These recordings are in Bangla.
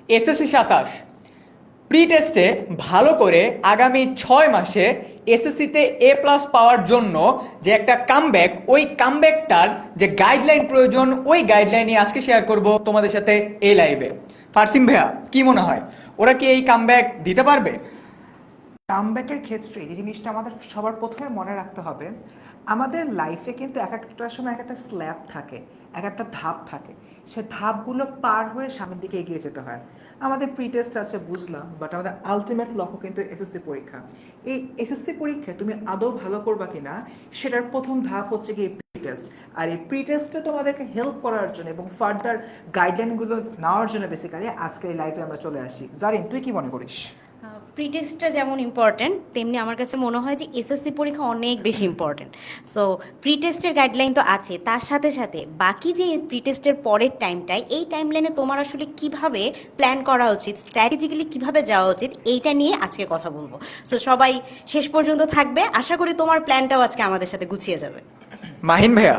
এসএসসি 27 প্রি টেস্টে ভালো করে আগামী 6 মাসে এসএসসিতে A+ পাওয়ার জন্য যে একটা কামব্যাক, ওই কামব্যাকটার যে গাইডলাইন প্রয়োজন, ওই গাইডলাইনই আজকে শেয়ার করব তোমাদের সাথে এই লাইভে। ফারসিম ভাইয়া, কি মনে হয় ওরা কি এই কামব্যাক দিতে পারবে? কামব্যাকের ক্ষেত্রে যে জিনিসটা আমাদের সবার প্রথমে মনে রাখতে হবে, আমাদের লাইফে কিন্তু এক একটা সময় এক একটা স্ল্যাব থাকে, এক একটা ধাপ থাকে। সে ধাপগুলো পার হয়ে সামনের দিকে এগিয়ে যেতে হয়। আমাদের প্রি টেস্ট আছে বুঝলাম, বাট আমাদের আলটিমেট লক্ষ্য কিন্তু এসএসসি পরীক্ষা। এই এসএসসি পরীক্ষায় তুমি আদৌ ভালো করবা কিনা সেটার প্রথম ধাপ হচ্ছে কি প্রি টেস্ট। আর এই প্রি টেস্টে তোমাদেরকে হেল্প করার জন্য এবং ফার্দার গাইডলাইনগুলো নেওয়ার জন্য বেসিক্যালি আজকের এই লাইভে আমরা চলে আসি। জারিন, তুই কি মনে করিস? প্রি টেস্টটা যেমন ইম্পর্ট্যান্ট, তেমনি আমার কাছে মনে হয় যে এসএসসি পরীক্ষা অনেক বেশি ইম্পর্ট্যান্ট। সো প্রি টেস্টের গাইডলাইন তো আছে, তার সাথে সাথে বাকি যে প্রি টেস্টের পরের টাইমটায়, এই টাইমলাইনে তোমার আসলে কিভাবে প্ল্যান করা উচিত, স্ট্র্যাটেজিক্যালি কিভাবে যাওয়া উচিত, এইটা নিয়ে আজকে কথা বলবো। সো সবাই শেষ পর্যন্ত থাকবে, আশা করি তোমার প্ল্যানটাও আজকে আমাদের সাথে গুছিয়ে যাবে। মাহিন ভাইয়া,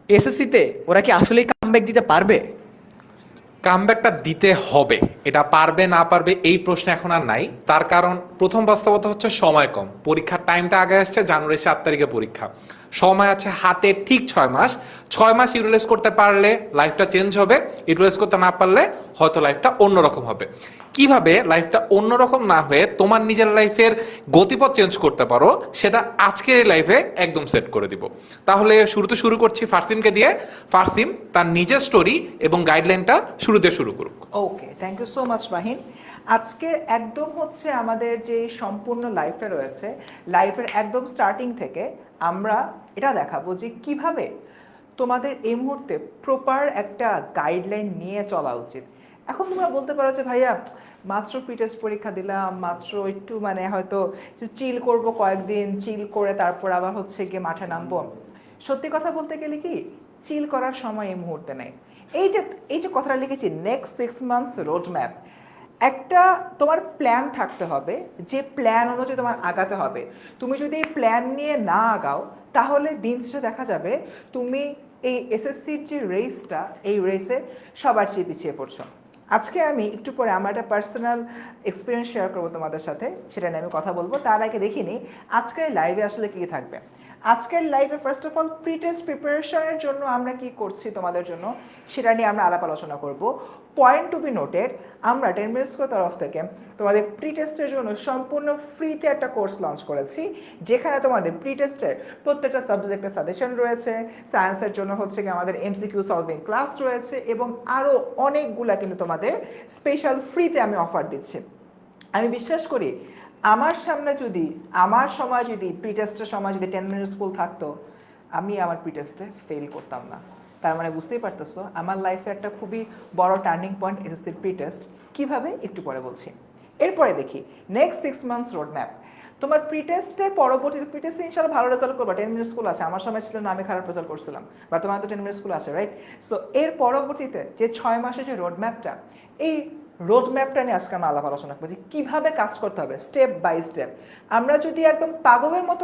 এসএসসিতে ওরা কি আসলেই কামব্যাক দিতে পারবে? কামব্যাকটা দিতে হবে। এটা পারবে না পারবে এই প্রশ্ন এখন আর নাই। তার কারণ প্রথম বাস্তবতা হচ্ছে সময় কম, পরীক্ষার টাইমটা আগে আসছে, জানুয়ারি 7 তারিখে পরীক্ষা। সময় আছে হাতে ঠিক 6 মাস। 6 মাস ইউটিলাইজ করতে পারলে লাইফটা চেঞ্জ হবে, ইউটিলাইজ করতে না পারলে হয়তো লাইফটা অন্যরকম হবে। কিভাবে লাইফটা অন্যরকম না হয়ে তোমার নিজের লাইফের গতিপথ চেঞ্জ করতে পারো, সেটা আজকের এই লাইফে একদম সেট করে দিব। তাহলে শুরুতে শুরু করছি ফারসিমকে দিয়ে। ফারসিম তার নিজের স্টোরি এবং গাইডলাইনটা শুরুতে শুরু করুক। Okay, thank you so much Mahin. আজকে একদম হচ্ছে আমাদের যে সম্পূর্ণ লাইফটা রয়েছে, লাইফের একদম স্টার্টিং থেকে আমরা এটা দেখাবো যে কিভাবে তোমাদের এই মুহূর্তে প্রপার একটা গাইডলাইন নিয়ে চলা উচিত। এখন তোমরা বলতে পারো যে ভাইয়া মাত্র প্রি টেস্ট পরীক্ষা দিলাম, মাত্র একটু মানে হয়তো চিল করব কয়েকদিন, চিল করে তারপর আবার হচ্ছে গিয়ে মাঠে নামবো। সত্যি কথা বলতে গেলে কি, চিল করার সময় এই মুহূর্তে নেই। এই যে কথাটা লিখেছি, নেক্সট 6 মান্থস রোড ম্যাপ, একটা তোমার প্ল্যান থাকতে হবে, যে প্ল্যান অনুযায়ী তোমার আগাতে হবে। তুমি যদি এই প্ল্যান নিয়ে না আগাও, তাহলে দিন শেষে দেখা যাবে তুমি এই এসএসসির যে রেসটা, এই রেসে সবার চেয়ে পিছিয়ে পড়ছো। আজকে আমি একটু পরে আমার একটা পার্সোনাল এক্সপিরিয়েন্স শেয়ার করবো তোমাদের সাথে, সেটা নিয়ে আমি কথা বলবো। তার আগে দেখিনি আজকের লাইভে আসলে কী থাকবে। আজকের লাইভে first of all pre test প্রিপারেশনের জন্য আমরা কি করছি তোমাদের জন্য, সেটা নিয়ে আমরা আলাপ আলোচনা করব। পয়েন্ট টু বি নোটেড, আমরা 10 মিনিটস তরফ থেকে তোমাদের প্রি টেস্টের জন্য সম্পূর্ণ ফ্রিতে একটা কোর্স লঞ্চ করেছি, যেখানে তোমাদের প্রি টেস্টের প্রত্যেকটা সাবজেক্টের সাজেশন রয়েছে, সায়েন্সের জন্য হচ্ছে কি আমাদের এমসিকিউ সলভিং ক্লাস রয়েছে, এবং আরও অনেকগুলা কিন্তু তোমাদের স্পেশাল ফ্রিতে আমি অফার দিচ্ছি। আমি বিশ্বাস করি আমার সামনে যদি, আমার সময় যদি, প্রি টেস্টের সময় যদি 10 মিনিট স্কুল থাকতো, আমি আমার প্রি টেস্টে ফেল করতাম না। তার মানে বুঝতেই পারতেছো আমার লাইফে একটা খুবই বড় টার্নিং পয়েন্ট এসএসসির প্রি টেস্ট। কীভাবে একটু পরে বলছি। এরপরে দেখি নেক্সট 6 মান্থস রোড ম্যাপ। তোমার প্রি টেস্টের পরবর্তী প্রি টেস্টে ইনশাল্লাহ ভালো রেজাল্ট করবা, 10 মিনিট স্কুল আছে। আমার সময় ছিল না, আমি খারাপ রেজাল্ট করছিলাম, বা তোমার তো 10 মিনিট স্কুল আছে, রাইট? সো এর পরবর্তীতে যে 6 মাসের যে রোড ম্যাপটা, এই রোড ম্যাপটা নিয়ে আজকে আমরা আলাপ আলোচনা করছি, কীভাবে কাজ করতে হবে স্টেপ বাই স্টেপ। আমরা যদি একদম পাগলের মতো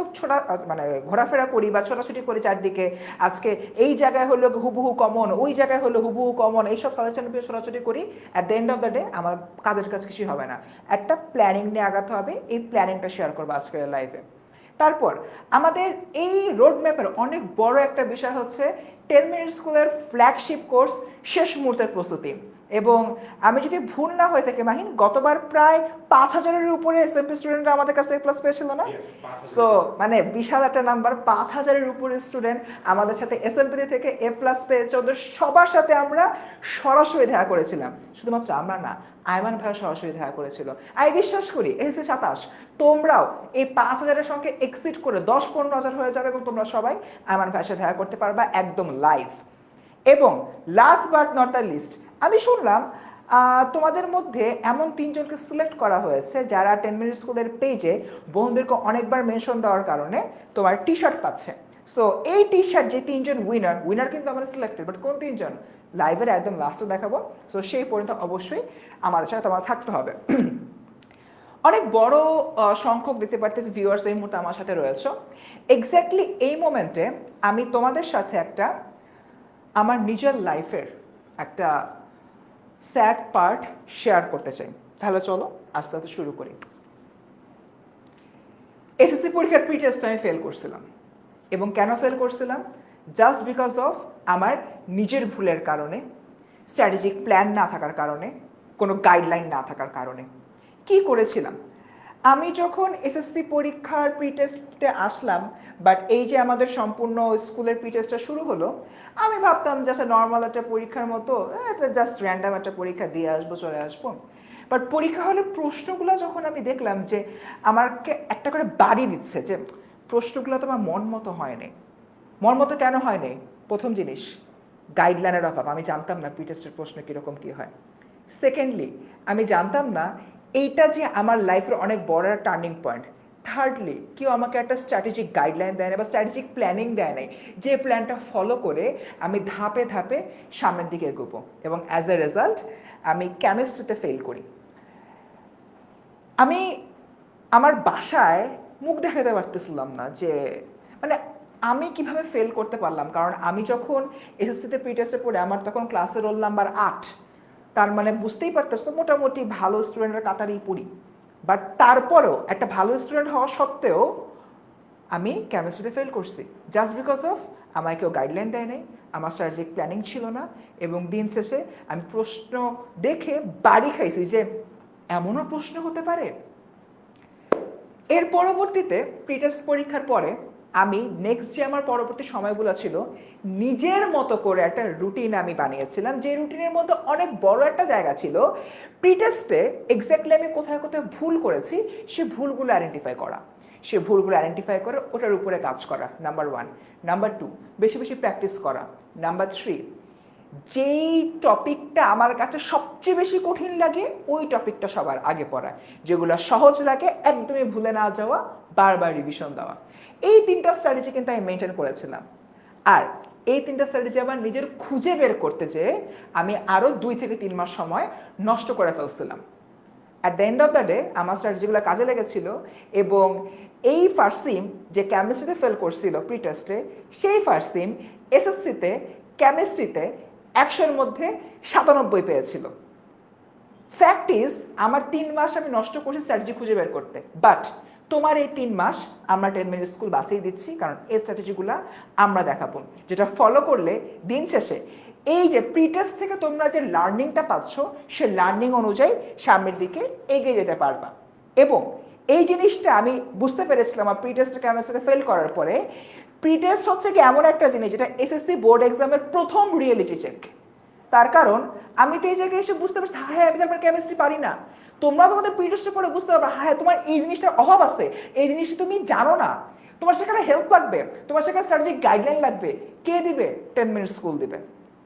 মানে ঘোরাফেরা করি বা ছোটাছুটি করি চারদিকে, আজকে এই জায়গায় হলো হুবহু কমন, ওই জায়গায় হলো হুবহু কমন, এইসব সাজেশন পেয়ে ছোটাছুটি করি, at the end of the day আমার কাজের কাজ কিছুই হবে না। একটা প্ল্যানিং নিয়ে আগাতে হবে, এই প্ল্যানিংটা শেয়ার করবো আজকের লাইভে। তারপর আমাদের এই রোড ম্যাপের অনেক বড় একটা বিষয় হচ্ছে 10 মিনিট স্কুলের ফ্ল্যাগশিপ কোর্স শেষ মুহূর্তের প্রস্তুতি। এবং আমি যদি ভুল না হয়ে থাকে মাহিন, গতবার প্রায় 5,000-এর উপরে এসএমপি স্টুডেন্টরা আমাদের কাছ থেকে প্লাস পেয়েছিল না? সো মানে বিশাল একটা নাম্বার, 5,000-এর উপরে স্টুডেন্ট আমাদের সাথে এসএমপি থেকে A+ পেয়েছে। ওদের সবার সাথে আমরা সরাসরি দেখা করেছিলাম, শুধুমাত্র আমরা না, আয়মান ভাইয়া সরাসরি দেখা করেছিল। আমি বিশ্বাস করি এসএসসি 27 তোমরাও এই 5,000-এর সঙ্গে এক্সিট করে 10-15,000 হয়ে যাবে, এবং তোমরা সবাই আয়মান ভাইয়ের সাথে দেখা করতে পারবা একদম লাইভ। এবং last but not the least, আমি শুনলাম তোমাদের মধ্যে এমন 3জনকে সিলেক্ট করা হয়েছে যারা 10 মিনিট স্কুলের পেজে বন্ধুদেরকে অনেকবার মেনশন দেওয়ার কারণে তোমার টি শার্ট পাচ্ছে। সো এই টি শার্ট যে 3জন উইনার কিন্তু আমরা সিলেক্টেড, বাট কোন 3জন লাইভের একদম লাস্টে দেখাবো। সো সেই পর্যন্ত অবশ্যই আমাদের সাথে তোমার থাকতে হবে। অনেক বড় সংখ্যক দিতে পারতেছি ভিউয়ার্স এই মুহূর্তে আমার সাথে রয়েছে। এক্স্যাক্টলি এই মোমেন্টে আমি তোমাদের সাথে একটা আমার নিজের লাইফের একটা স্যাড পার্ট শেয়ার করতে চাই। তাহলে চলো আস্তে আস্তে শুরু করি। এসএসসি পরীক্ষার প্রি টেস্ট আমি ফেল করছিলাম, এবং কেন ফেল করছিলাম? জাস্ট বিকজ অফ আমার নিজের ভুলের কারণে, স্ট্র্যাটেজিক প্ল্যান না থাকার কারণে, কোনো গাইডলাইন না থাকার কারণে। কি করেছিলাম? আমি যখন এসএসসি পরীক্ষার প্রি টেস্টে আসলাম, বাট এই যে আমাদের সম্পূর্ণ স্কুলের প্রি টেস্টটা শুরু হলো, আমি ভাবতাম জাস্ট নর্মাল একটা পরীক্ষার মতো, জাস্ট র্যান্ডাম একটা পরীক্ষা দিয়ে আসবো, চলে আসবো। বাট পরীক্ষা হলে প্রশ্নগুলো যখন আমি দেখলাম যে আমাকে একটা করে বাড়ি দিচ্ছে, যে প্রশ্নগুলো তো আমার মন মতো হয়নি। মন মতো কেন হয়নি? প্রথম জিনিস, গাইডলাইনের অভাব। আমি জানতাম না প্রি টেস্টের প্রশ্ন কীরকম কী হয়। সেকেন্ডলি, আমি জানতাম না এইটা যে আমার লাইফের অনেক বড় একটা টার্নিং পয়েন্ট। থার্ডলি, কেউ আমাকে একটা স্ট্র্যাটেজিক গাইডলাইন দেয় না বা স্ট্র্যাটেজিক প্ল্যানিং দেয় নাই, যে প্ল্যানটা ফলো করে আমি ধাপে ধাপে সামনের দিকে এগোবো। এবং অ্যাজ এ রেজাল্ট আমি কেমিস্ট্রিতে ফেল করি। আমি আমার বাসায় মুখ দেখাতে পারতেছিলাম না যে মানে আমি কিভাবে ফেল করতে পারলাম। কারণ আমি যখন এসএসসিতে প্রি টেস্টে পড়ে আমার তখন ক্লাসের রোল নাম্বার 8, তার মানে বুঝতেই পারতেছো মোটামুটি ভালো স্টুডেন্টের কাতারেই পড়ি। বাট তারপরেও একটা ভালো স্টুডেন্ট হওয়া সত্ত্বেও আমি কেমিস্ট্রিতে ফেল করছি, জাস্ট বিকজ অফ আমায় কেউ গাইডলাইন দেয় নাই, আমার স্ট্র্যাটেজিক প্ল্যানিং ছিল না। এবং দিন শেষে আমি প্রশ্ন দেখে বাড়ি খাইছি যে এমনও প্রশ্ন হতে পারে। এর পরবর্তীতে প্রি টেস্ট পরীক্ষার পরে আমি নেক্সট যে আমার পরবর্তী সময়গুলো ছিল, নিজের মতো করে একটা রুটিন আমি বানিয়েছিলাম, যে রুটিনের মধ্যে অনেক বড় একটা জায়গা ছিল প্রি টেস্টে এক্স্যাক্টলি আমি কোথায় কোথায় ভুল করেছি সে ভুলগুলো আইডেন্টিফাই করা, সে ভুলগুলো আইডেন্টিফাই করে ওটার উপরে কাজ করা, নাম্বার 1। নাম্বার 2, বেশি বেশি প্র্যাকটিস করা। নাম্বার 3, যেই টপিকটা আমার কাছে সবচেয়ে বেশি কঠিন লাগে ওই টপিকটা সবার আগে পড়া, যেগুলো সহজ লাগে একদমই ভুলে না যাওয়া, বারবার রিভিশন দেওয়া। এই 3টা স্ট্র্যাটেজি কিন্তু আমি মেনটেন করেছিলাম। আর এই 3টা স্ট্র্যাটেজি আবার নিজের খুঁজে বের করতে যেয়ে আমি আরও 2 থেকে 3 মাস সময় নষ্ট করে ফেলছিলাম। At the end of the day আমার স্ট্র্যাটেজিগুলো কাজে লেগেছিল, এবং এই ফার্স্ট সিম যে কেমিস্ট্রিতে ফেল করছিল প্রি টেস্টে, সেই ফার্স্ট সিম এসএসসিতে কেমিস্ট্রিতে 100-এর মধ্যে 97 পেয়েছিল। ফ্যাক্ট ইজ আমার 3 মাস আমি নষ্ট করছি স্ট্র্যাটেজি খুঁজে বের করতে। বাট তোমার এই 3 মাস আমরা 10 মিনিট স্কুল বাঁচিয়ে দিচ্ছি, কারণ এই স্ট্র্যাটেজিগুলো আমরা দেখাবো, যেটা ফলো করলে দিন শেষে এই যে প্রি টেস্ট থেকে তোমরা যে লার্নিংটা পাচ্ছ সে লার্নিং অনুযায়ী সামনের দিকে এগিয়ে যেতে পারবা। এবং এই জিনিসটা আমি বুঝতে পেরেছিলাম আর প্রি টেস্টে কেমিস্ট্রিতে ফেল করার পরে। প্রি টেস্ট হচ্ছে কি এমন একটা জিনিস যেটা এসএসসি বোর্ড এক্সামের প্রথম রিয়েলিটি চেক। তার কারণ আমি তো এই জায়গায় এসে বুঝতে পারছি, হ্যাঁ আমি তারপর কেমিস্ট্রি পারি না। তোমরা তোমাদের প্রি টেস্টে পড়ে বুঝতে পারবে, হ্যাঁ তোমার এই জিনিসটার অভাব আছে, এই জিনিসটা তুমি জানো না, তোমার সেখানে হেল্প লাগবে, তোমার সেখানে স্ট্র্যাটেজিক গাইডলাইন লাগবে। কে দিবে? 10 মিনিট স্কুল দিবে।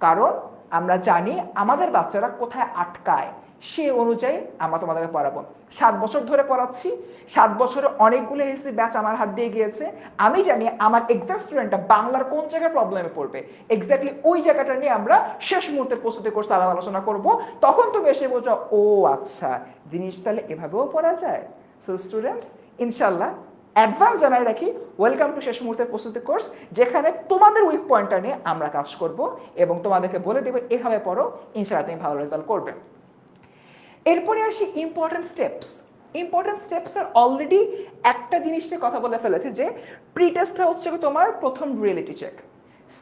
কারণ আমরা জানি আমাদের বাচ্চারা কোথায় আটকায়, সে অনুযায়ী আমরা তোমাদেরকে পড়াবো। 7 বছর ধরে পড়াচ্ছি, 7 বছরে অনেকগুলো এসএসসি ব্যাচ আমার হাত দিয়ে গিয়েছে। আমি জানি আমার এক্সাক্ট স্টুডেন্টটা বাংলার কোন জায়গায় প্রবলেমে পড়বে, এক্স্যাক্টলি ওই জায়গাটা নিয়ে আমরা শেষ মুহূর্তে প্রস্তুতি কোর্স আলাপ আলোচনা করব। তখন তুমি এসে বোঝো, ও আচ্ছা জিনিস তাহলে এভাবেও পড়া যায়। সো স্টুডেন্টস, ইনশাল্লাহ অ্যাডভান্স জানাই রাখি, ওয়েলকাম টু শেষ মুহূর্তের প্রস্তুতি কোর্স, যেখানে তোমাদের উইক পয়েন্টটা নিয়ে আমরা কাজ করব এবং তোমাদেরকে বলে দেবো এভাবে পড়ো, ইনশাল্লাহ তুমি ভালো রেজাল্ট করবে। এরপরে আসি ইম্পর্টেন্ট স্টেপস। ইম্পর্টেন্ট স্টেপসের অলরেডি একটা জিনিস নিয়ে কথা বলে ফেলেছি, যে প্রি টেস্টটা হচ্ছে তোমার প্রথম রিয়েলিটি চেক।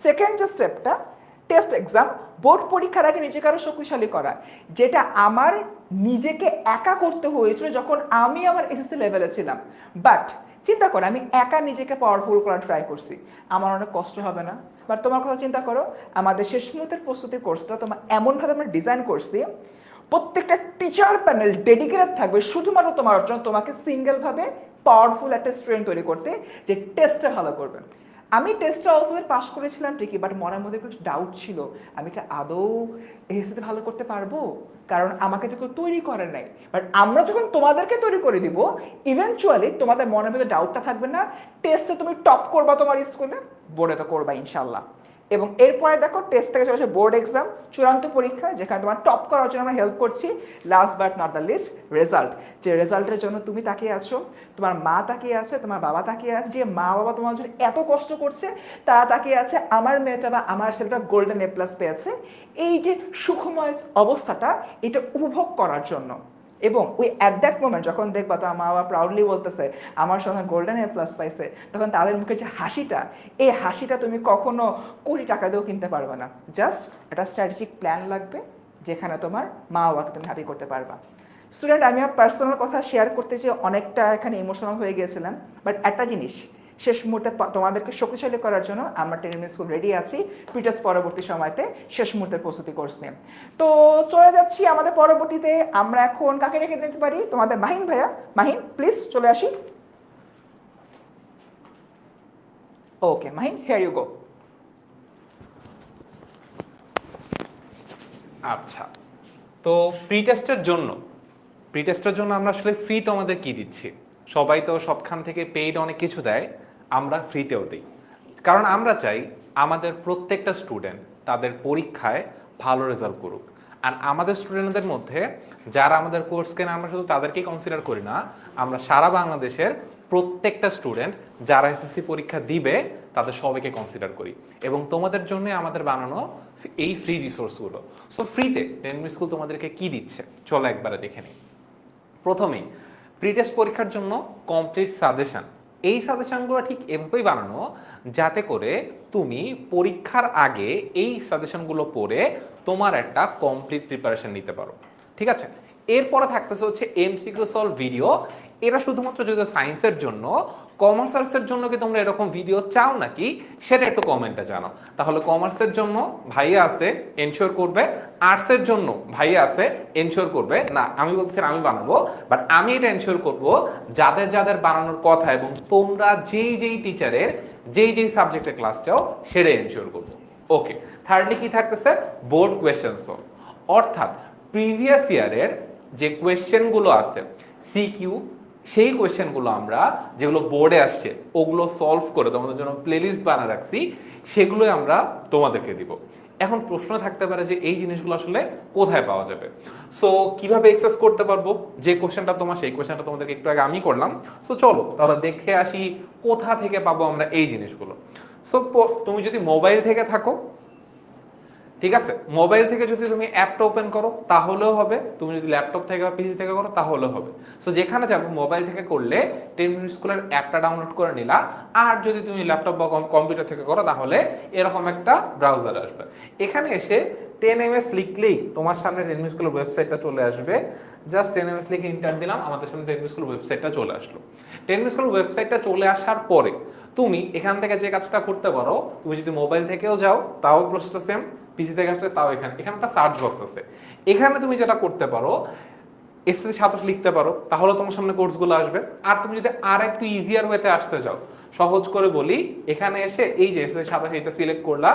সেকেন্ড যে স্টেপটা টেস্ট এক্সাম, বোর্ড পরীক্ষার আগে নিজেকে আরো শক্তিশালী করা, যেটা আমার নিজেকে একা করতে হয়েছিল যখন আমি আমার এসএসসি লেভেলে ছিলাম। বাট চিন্তা করো, আমি একা নিজেকে পাওয়ারফুল করার ট্রাই করছি, আমার অনেক কষ্ট হবে না? বাট তোমার কথা চিন্তা করো, আমাদের শেষ মুহূর্তের প্রস্তুতি কোর্সটা তোমার এমনভাবে আমরা ডিজাইন করছি, প্রত্যেকটা টিচার প্যানেল ডেডিকেটেড থাকবে শুধুমাত্র তোমার জন্য, তোমাকে সিঙ্গেল ভাবে পাওয়ারফুল একটা স্টুডেন্ট তৈরি করতে, যে টেস্টে ভালো করবে। আমি টেস্টে অলসো পাস করেছিলাম ঠিকই, বাট মনের মধ্যে একটু ডাউট ছিল, আমি কি আদৌ এসএসসিতে ভালো করতে পারবো, কারণ আমাকে তো কেউ তৈরি করে নাই। বাট আমরা যখন তোমাদেরকে তৈরি করে দিব, ইভেনচুয়ালি তোমাদের মনের মধ্যে ডাউটটা থাকবে না, টেস্টে তুমি টপ করবা তোমার স্কুলে, বোর্ডে তো করবা ইনশাল্লাহ। এবং এরপরে দেখো টেস্ট থেকে চলে আসে বোর্ড এক্সাম, চূড়ান্ত পরীক্ষা, যেখানে তোমার টপ করার জন্য আমরা হেল্প করছি। Last but not the least, result. যে রেজাল্টের জন্য তুমি তাকিয়ে আছো, তোমার মা তাকিয়ে আছে, তোমার বাবা তাকিয়ে আছে, যে মা বাবা তোমার জন্য এত কষ্ট করছে তারা তাকিয়ে আছে আমার মেয়েটা বা আমার ছেলেটা গোল্ডেন এ প্লাস পেয়েছে। এই যে সুখময় অবস্থাটা, এটা উপভোগ করার জন্য। এবং ওই অ্যাট দ্যাট মোমেন্ট যখন দেখবা তোমার মা বাবা প্রাউডলি বলতেছে আমার সন্তান গোল্ডেন এ প্লাস পাইছে, তখন তাদের মুখে যে হাসিটা, এই হাসিটা তুমি কখনো কোটি টাকা দিয়েও কিনতে পারবে না। জাস্ট একটা স্ট্র্যাটেজিক প্ল্যান লাগবে, যেখানে তোমার মা বাবাকে তুমি হ্যাপি করতে পারবা। স্টুডেন্ট, আমি আমার পার্সোনাল কথা শেয়ার করতে চেয়ে অনেকটা এখানে ইমোশনাল হয়ে গিয়েছিলাম, বাট একটা জিনিস শেষ মুহূর্তে তোমাদেরকে শক্তিশালী করার জন্য আমরা টেনিমি স্কুল রেডি আছি প্রিটেস্ট পরবর্তী সময়তে শেষ মুহূর্তের প্রস্তুতি কোর্স নিয়ে। তো চলে যাচ্ছি আমাদের পরবর্তীতে। আমরা এখন কাকে রেখে দিতে পারি? তোমাদের মাহিন ভাইয়া। মাহিন প্লিজ চলে আসি। ওকে মাহিন, হিয়ার ইউ গো। আচ্ছা, তো প্রি টেস্টের জন্য আমরা আসলে ফ্রি তোমাদের কি দিচ্ছি? সবাই তো সবখান থেকে পেইড অনেক কিছু দেয়, আমরা ফ্রিতেও দিই। কারণ আমরা চাই আমাদের প্রত্যেকটা স্টুডেন্ট তাদের পরীক্ষায় ভালো রেজাল্ট করুক। আর আমাদের স্টুডেন্টদের মধ্যে যারা আমাদের কোর্স কেন, আমরা শুধু তাদেরকেই কনসিডার করি না, আমরা সারা বাংলাদেশের প্রত্যেকটা স্টুডেন্ট যারা এসএসসি পরীক্ষা দিবে তাদের সবাইকে কনসিডার করি। এবং তোমাদের জন্য আমাদের বানানো এই ফ্রি রিসোর্সগুলো। সো ফ্রিতে টেনিমি স্কুল তোমাদেরকে কি দিচ্ছে চলো একবারে দেখে নিই। প্রথমেই প্রিটেস্ট পরীক্ষার জন্য কমপ্লিট সাজেশন। এই সাজেশনগুলো ঠিক এভাবেই বানানো যাতে করে তুমি পরীক্ষার আগে এই সাজেশনগুলো পড়ে তোমার একটা কমপ্লিট প্রিপারেশন নিতে পারো। ঠিক আছে, এরপরে থাকতেছে হচ্ছে এমসিকিউ সলভ ভিডিও। এটা শুধুমাত্র যদি সায়েন্সের জন্য, কমার্স আর্টসের জন্য কি তোমরা এরকম ভিডিও চাও নাকি সেটা একটু কমেন্টে জানাও। তাহলে কমার্সের জন্য ভাইয়া আছে, এনশিওর করবে। আর্টসের জন্য ভাইয়া আছে, এনশিওর করবে। না আমি বলছি আমি বানাবো, বাট আমি এটা এনশিওর করব যাদের যাদের বানানোর কথা এবং তোমরা যেই যেই টিচারের যেই যেই সাবজেক্টে ক্লাস চাও সেটা এনশিওর করবো। ওকে, থার্ডলি কি থাকতেছে? Board question solve. অর্থাৎ প্রিভিয়াস ইয়ারের যে কোয়েশ্চেনগুলো আছে সিকিউ, সেই কোয়েশ্চেনগুলো আমরা যেগুলো বোর্ডে আসছে ওগুলো সলভ করে তোমাদের জন্য প্লেলিস্ট বানিয়ে রাখছি, সেগুলোই আমরা তোমাদেরকে দিব। এখন প্রশ্ন থাকতে পারে যে এই জিনিসগুলো আসলে কোথায় পাওয়া যাবে? সো কিভাবে অ্যাক্সেস করতে পারবো? যে কোশ্চেনটা তোমার, সেই কোশ্চেনটা তোমাদেরকে একটু আগে আমি করলাম। সো চলো তাহলে দেখে আসি কোথা থেকে পাবো আমরা এই জিনিসগুলো। সো তুমি যদি মোবাইল থেকে থাকো, ঠিক আছে, মোবাইল থেকে যদি তুমি অ্যাপটা ওপেন করো তাহলেও হবে, তুমি যদি ল্যাপটপ থেকে বা পিসি থেকে করো তাহলেও হবে। সো যেখানে যাবো মোবাইল থেকে করলে টেনিমি স্কুলের অ্যাপটা ডাউনলোড করে নিলা। আর যদি তুমি ল্যাপটপ বা কম্পিউটার থেকে করো তাহলে এরকম একটা ব্রাউজার আসবে। এখানে এসে 10ms লিখলেই তোমার সামনে টেনিমি স্কুলের ওয়েবসাইটটা চলে আসবে। জাস্ট 10ms লিখে ইন্টার দিলাম, আমাদের সামনে টেনিমি স্কুলের ওয়েবসাইটটা চলে আসলো। টেনিমি স্কুলের ওয়েবসাইটটা চলে আসার পরে তুমি এখান থেকে যে কাজটা করতে পারো, তুমি যদি মোবাইল থেকেও যাও তাও প্রসেসটা সেম, পিসি থেকে আসলে তাও এখানে একটা সার্চ বক্স আছে। এখানে তুমি যেটা করতে পারো এসএসসি 27 লিখতে পারো, তাহলে তোমার সামনে কোর্সগুলো আসবে। আর তুমি যদি আর একটু ইজিয়ার ওয়েতে আসতে চাও, সহজ করে বলি, এখানে এসে এই যে এসএসসি 27 এটা সিলেক্ট করলা,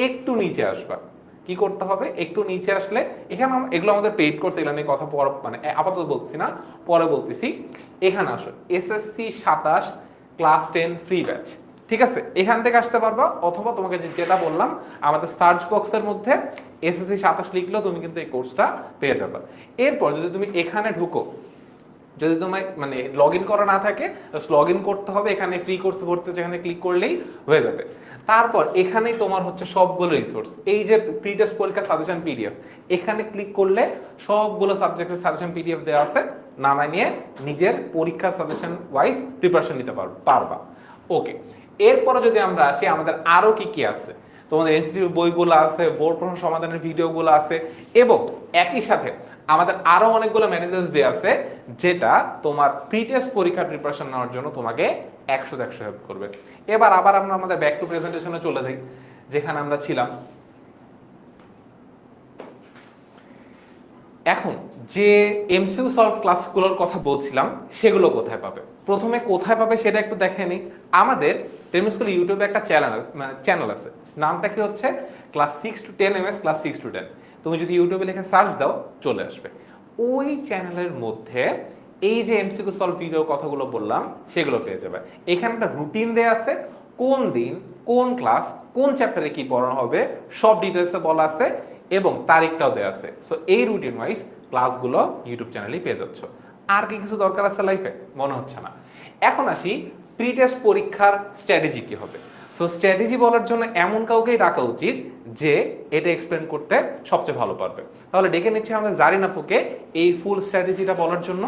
একটু নিচে আসবা। কি করতে হবে? একটু নিচে আসলে এখানে এগুলো আমাদের পেইড কোর্স, এগুলো নিয়ে কথা মানে আপাতত বলছি না, পরে বলতেছি। এখানে আসো এসএসসি 27 ক্লাস 10 ফ্রি ব্যাচ। ঠিক আছে, এখান থেকে আসতে পারবা, অথবা তোমাকে যেটা বললাম আমাদের সার্চ বক্সের মধ্যে এসএসসি 27 লিখলেও তুমি কিন্তু এই কোর্সটা পেয়ে যাবে। এরপর যদি তুমি এখানে ঢুকো, যদি তোমার মানে লগ ইন করা না থাকে লগ ইন করতে হবে। এখানে ফ্রি কোর্স ভর্তি যেখানে ক্লিক করলেই হয়ে যাবে। তারপর এখানেই তোমার হচ্ছে সবগুলো রিসোর্স, এই যে প্রি টেস্ট পরীক্ষা সাজেশন পিডিএফ, এখানে ক্লিক করলে সবগুলো সাবজেক্টের সাজেশন পিডিএফ দেওয়া আছে, নামায় নিয়ে নিজের পরীক্ষা সাজেশন ওয়াইজ প্রিপারেশন নিতে পারবা। ওকে, এরপরে যদি আমরা আসি আমাদের আরো কি কি আছে, তোমাদের ইনস্টিটিউট বইগুলো আছে, বোর্ড প্রশ্ন সমাধানের ভিডিওগুলো আছে, এবং একই সাথে আমাদের আরো অনেকগুলো ম্যাটেরিয়ালস দেওয়া আছে যেটা তোমার প্রি টেস্ট পরীক্ষার প্রিপারেশন নেওয়ার জন্য তোমাকে 100 হেল্প করবে। এবার আবার আমরা আমাদের ব্যাক টু প্রেজেন্টেশনে চলে যাই, যেখানে আমরা ছিলাম। এখন যে এমসিকিউ সলভ ক্লাসগুলোর কথা বলছিলাম সেগুলো কোথায় পাবে? প্রথমে কোথায় পাবে সেটা একটু দেখে নিই। আমাদের টেনিমি স্কুল ইউটিউবে একটা চ্যানেল আছে, নামটা কি হচ্ছে class 6 to 10 MS class 6 to 10। তুমি যদি ইউটিউবে লিখে সার্চ দাও চলে আসবে। ওই চ্যানেলের মধ্যে এই যে এমসিকিউ সলভ ভিডিও কথাগুলো বললাম সেগুলো পেয়ে যাবে। এখানে একটা রুটিন দেয়া আছে, কোন দিন কোন ক্লাস কোন চ্যাপ্টারে কি পড়ানো হবে সব ডিটেলসে বলা আছে এবং তারিখটাও দেওয়া আছে। সো এই রুটিন ওয়াইজ ক্লাসগুলো ইউটিউব চ্যানেলেই পেয়ে যাচ্ছ। আর কি কিছু দরকার আছে লাইফে? মনে হচ্ছে না। এখন আসি প্রি টেস্ট পরীক্ষার স্ট্র্যাটেজি কি হবে। সো স্ট্র্যাটেজি বলার জন্য এমন কাউকেই ডাকা উচিত যে এটা এক্সপ্লেন করতে সবচেয়ে ভালো পারবে। তাহলে ডেকে নিচ্ছি আমাদের জারিন আপুকে এই ফুল স্ট্র্যাটেজিটা বলার জন্য।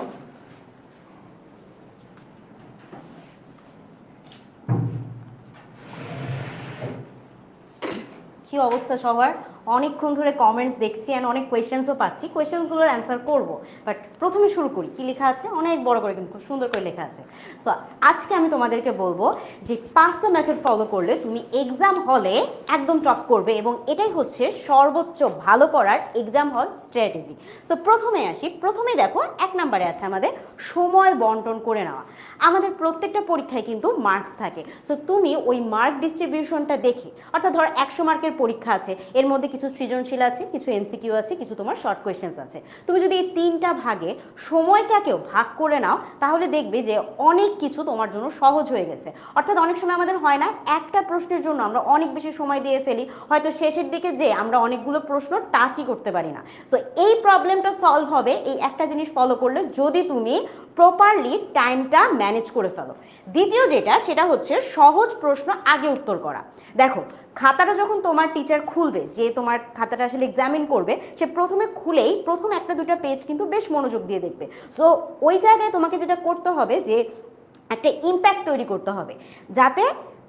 কি অবস্থা সবার? অনেকক্ষণ ধরে কমেন্টস দেখছি অ্যান্ড অনেক কোয়েশ্চেন্সও পাচ্ছি, কোয়েশ্চেন্সগুলোর অ্যান্সার করব। বাট প্রথমে শুরু করি, কি লেখা আছে অনেক বড় করে কিন্তু খুব সুন্দর করে লেখা আছে। সো আজকে আমি তোমাদেরকে বলবো যে 5টা মেথড ফলো করলে তুমি এক্সাম হলে একদম টপ করবে এবং এটাই হচ্ছে সর্বোচ্চ ভালো করার এক্সাম হল স্ট্র্যাটেজি। সো প্রথমে আসি, প্রথমে দেখো 1 নম্বরে আছে আমাদের সময় বন্টন করে নেওয়া। আমাদের প্রত্যেকটা পরীক্ষায় কিন্তু মার্কস থাকে। সো তুমি ওই মার্ক ডিস্ট্রিবিউশনটা দেখে, অর্থাৎ ধরো 100 মার্কের পরীক্ষা আছে, এর মধ্যে কিছু সৃজনশীল আছে, কিছু এমসিকিউ আছে, কিছু তোমার শর্ট কোয়েশ্চেন্স আছে। তুমি যদি এই 3টা ভাগে সময়টাকেও ভাগ করে নাও তাহলে দেখবে যে অনেক কিছু তোমার জন্য সহজ হয়ে গেছে। অর্থাৎ অনেক সময় আমাদের হয় না একটা প্রশ্নের জন্য আমরা অনেক বেশি সময় দিয়ে ফেলি, হয়তো শেষের দিকে যে আমরা অনেকগুলো প্রশ্ন টাচই করতে পারি না। সো এই প্রবলেমটা সলভ হবে এই একটা জিনিস ফলো করলে, যদি তুমি প্রপারলি টাইমটা ম্যানেজ করে ফেলো। দ্বিতীয় যেটা, সেটা হচ্ছে সহজ প্রশ্ন আগে উত্তর করা। দেখো খাতাটা যখন তোমার টিচার খুলবে, যে তোমার খাতাটা আসলে এক্সামিন করবে, সে প্রথমে খুলেই প্রথম 1-2টা পেজ কিন্তু বেশ মনোযোগ দিয়ে দেখবে। সো ওই জায়গায় তোমাকে যেটা করতে হবে যে একটা ইম্প্যাক্ট তৈরি করতে হবে, যাতে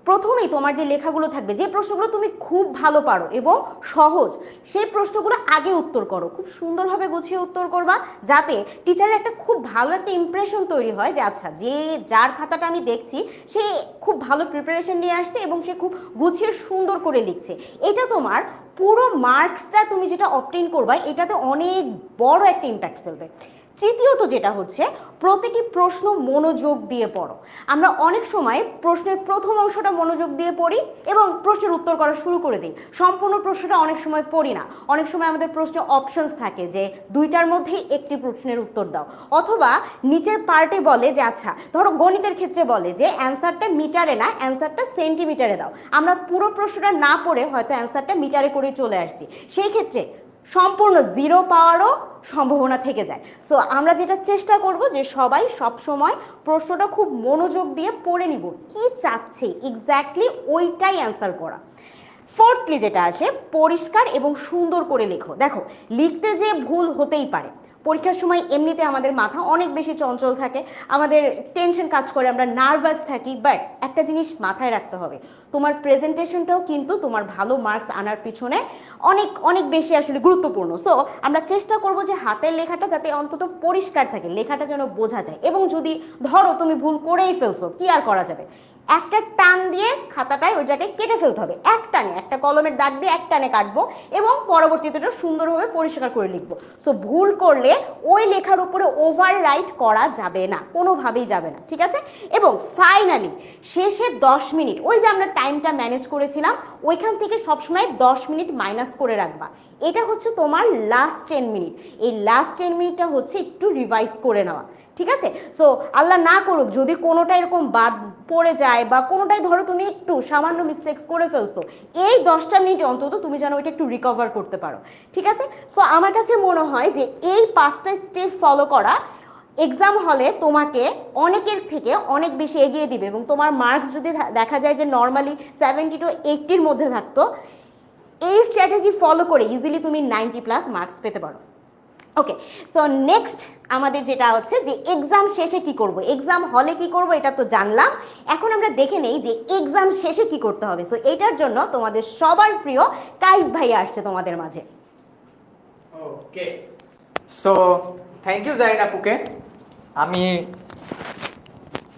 প্রথমেই তোমার যে লেখাগুলো থাকবে, যে প্রশ্নগুলো তুমি খুব ভালো পারো এবং সহজ, সেই প্রশ্নগুলো আগে উত্তর করো, খুব সুন্দরভাবে গুছিয়ে উত্তর করবা, যাতে টিচারের একটা খুব ভালো একটা ইমপ্রেশন তৈরি হয় যে আচ্ছা, যে যার খাতাটা আমি দেখছি সে খুব ভালো প্রিপারেশন নিয়ে আসছে এবং সে খুব গুছিয়ে সুন্দর করে লিখছে। এটা তোমার পুরো মার্কসটা তুমি যেটা অবটেইন করবা এটাতে অনেক বড় একটা ইম্প্যাক্ট ফেলবে। তৃতীয়ত যেটা হচ্ছে, প্রতিটি প্রশ্ন মনোযোগ দিয়ে পড়ো। আমরা অনেক সময় প্রশ্নের প্রথম অংশটা মনোযোগ দিয়ে পড়ি এবং প্রশ্নের উত্তর করা শুরু করে দিই, সম্পূর্ণ প্রশ্নটা অনেক সময় পড়ি না। অনেক সময় আমাদের প্রশ্নে অপশনস থাকে যে 2টার মধ্যেই একটি প্রশ্নের উত্তর দাও, অথবা নিচের পার্টে বলে যে আচ্ছা ধরো গণিতের ক্ষেত্রে বলে যে অ্যান্সারটা মিটারে না, অ্যান্সারটা সেন্টিমিটারে দাও। আমরা পুরো প্রশ্নটা না পড়ে হয়তো অ্যান্সারটা মিটারে করে চলে আসছি, সেই ক্ষেত্রে সম্পূর্ণ 0 পাওয়ারও সম্ভাবনা থেকে যায়। সো আমরা যেটা চেষ্টা করব যে সবাই সব সময় প্রশ্নটা খুব মনোযোগ দিয়ে পড়ে নিব, কি চাচ্ছে এক্স্যাক্টলি ওইটাই অ্যান্সার করা। ফোর্থলি যেটা আসে, পরিষ্কার এবং সুন্দর করে লেখো। দেখো লিখতে যে ভুল হতেই পারে, পরীক্ষার সময় এমনিতে আমাদের মাথা অনেক বেশি চঞ্চল থাকে, আমাদের টেনশন কাজ করে, আমরা নার্ভাস থাকি, বাট একটা জিনিস মাথায় রাখতে হবে, তোমার প্রেজেন্টেশনটাও কিন্তু তোমার ভালো মার্কস আনার পিছনে অনেক অনেক বেশি আসলে গুরুত্বপূর্ণ। সো আমরা চেষ্টা করব যে হাতের লেখাটা যাতে অন্তত পরিষ্কার থাকে, লেখাটা যেন বোঝা যায়। এবং যদি ধরো তুমি ভুল করেই ফেলছো, কি আর করা যাবে, একটা টান দিয়ে খাতাটায় ওই জায়গায় কেটে ফেলতে হবে, এক টানে, একটা কলমের দাগ দিয়ে এক টানে কাটবো এবং পরবর্তীতে সুন্দরভাবে পরিষ্কার করে লিখবো। সো ভুল করলে ওই লেখার উপরে ওভার রাইট করা যাবে না, কোনোভাবেই যাবে না, ঠিক আছে? এবং ফাইনালি শেষে 10 মিনিট, ওই যে আমরা টাইমটা ম্যানেজ করেছিলাম ওইখান থেকে সবসময় 10 মিনিট মাইনাস করে রাখবা। এটা হচ্ছে তোমার লাস্ট 10 মিনিট। এই লাস্ট 10 মিনিটটা হচ্ছে একটু রিভাইজ করে নেওয়া, ঠিক আছে? সো আল্লাহ না করুক যদি কোনোটা এরকম বাদ পড়ে যায় বা কোনোটাই ধরো তুমি একটু সামান্য মিস্টেক্স করে ফেলছো, এই 10টা মিনিট অন্তত তুমি যেন ওইটা একটু রিকভার করতে পারো, ঠিক আছে? সো আমার কাছে মনে হয় যে এই 5টা স্টেপ ফলো করা এক্সাম হলে তোমাকে অনেকের থেকে অনেক বেশি এগিয়ে দিবে এবং তোমার মার্কস যদি দেখা যায় যে নর্মালি 70 to 80-র মধ্যে থাকতো, এই স্ট্র্যাটেজি ফলো করে ইজিলি তুমি 90+ মার্কস পেতে পারো। ওকে, সো নেক্সট আমাদের যেটা হচ্ছে যে এক্সাম শেষে কি করব, এক্সাম হলে কি করব এটা তো জানলাম, এখন আমরা দেখে নেই যে এক্সাম শেষে কি করতে হবে। সো এটার জন্য তোমাদের সবার প্রিয় কাইফ ভাই আসছে তোমাদের মাঝে। ওকে, সো থ্যাংক ইউ জারিন আপুকে। আমি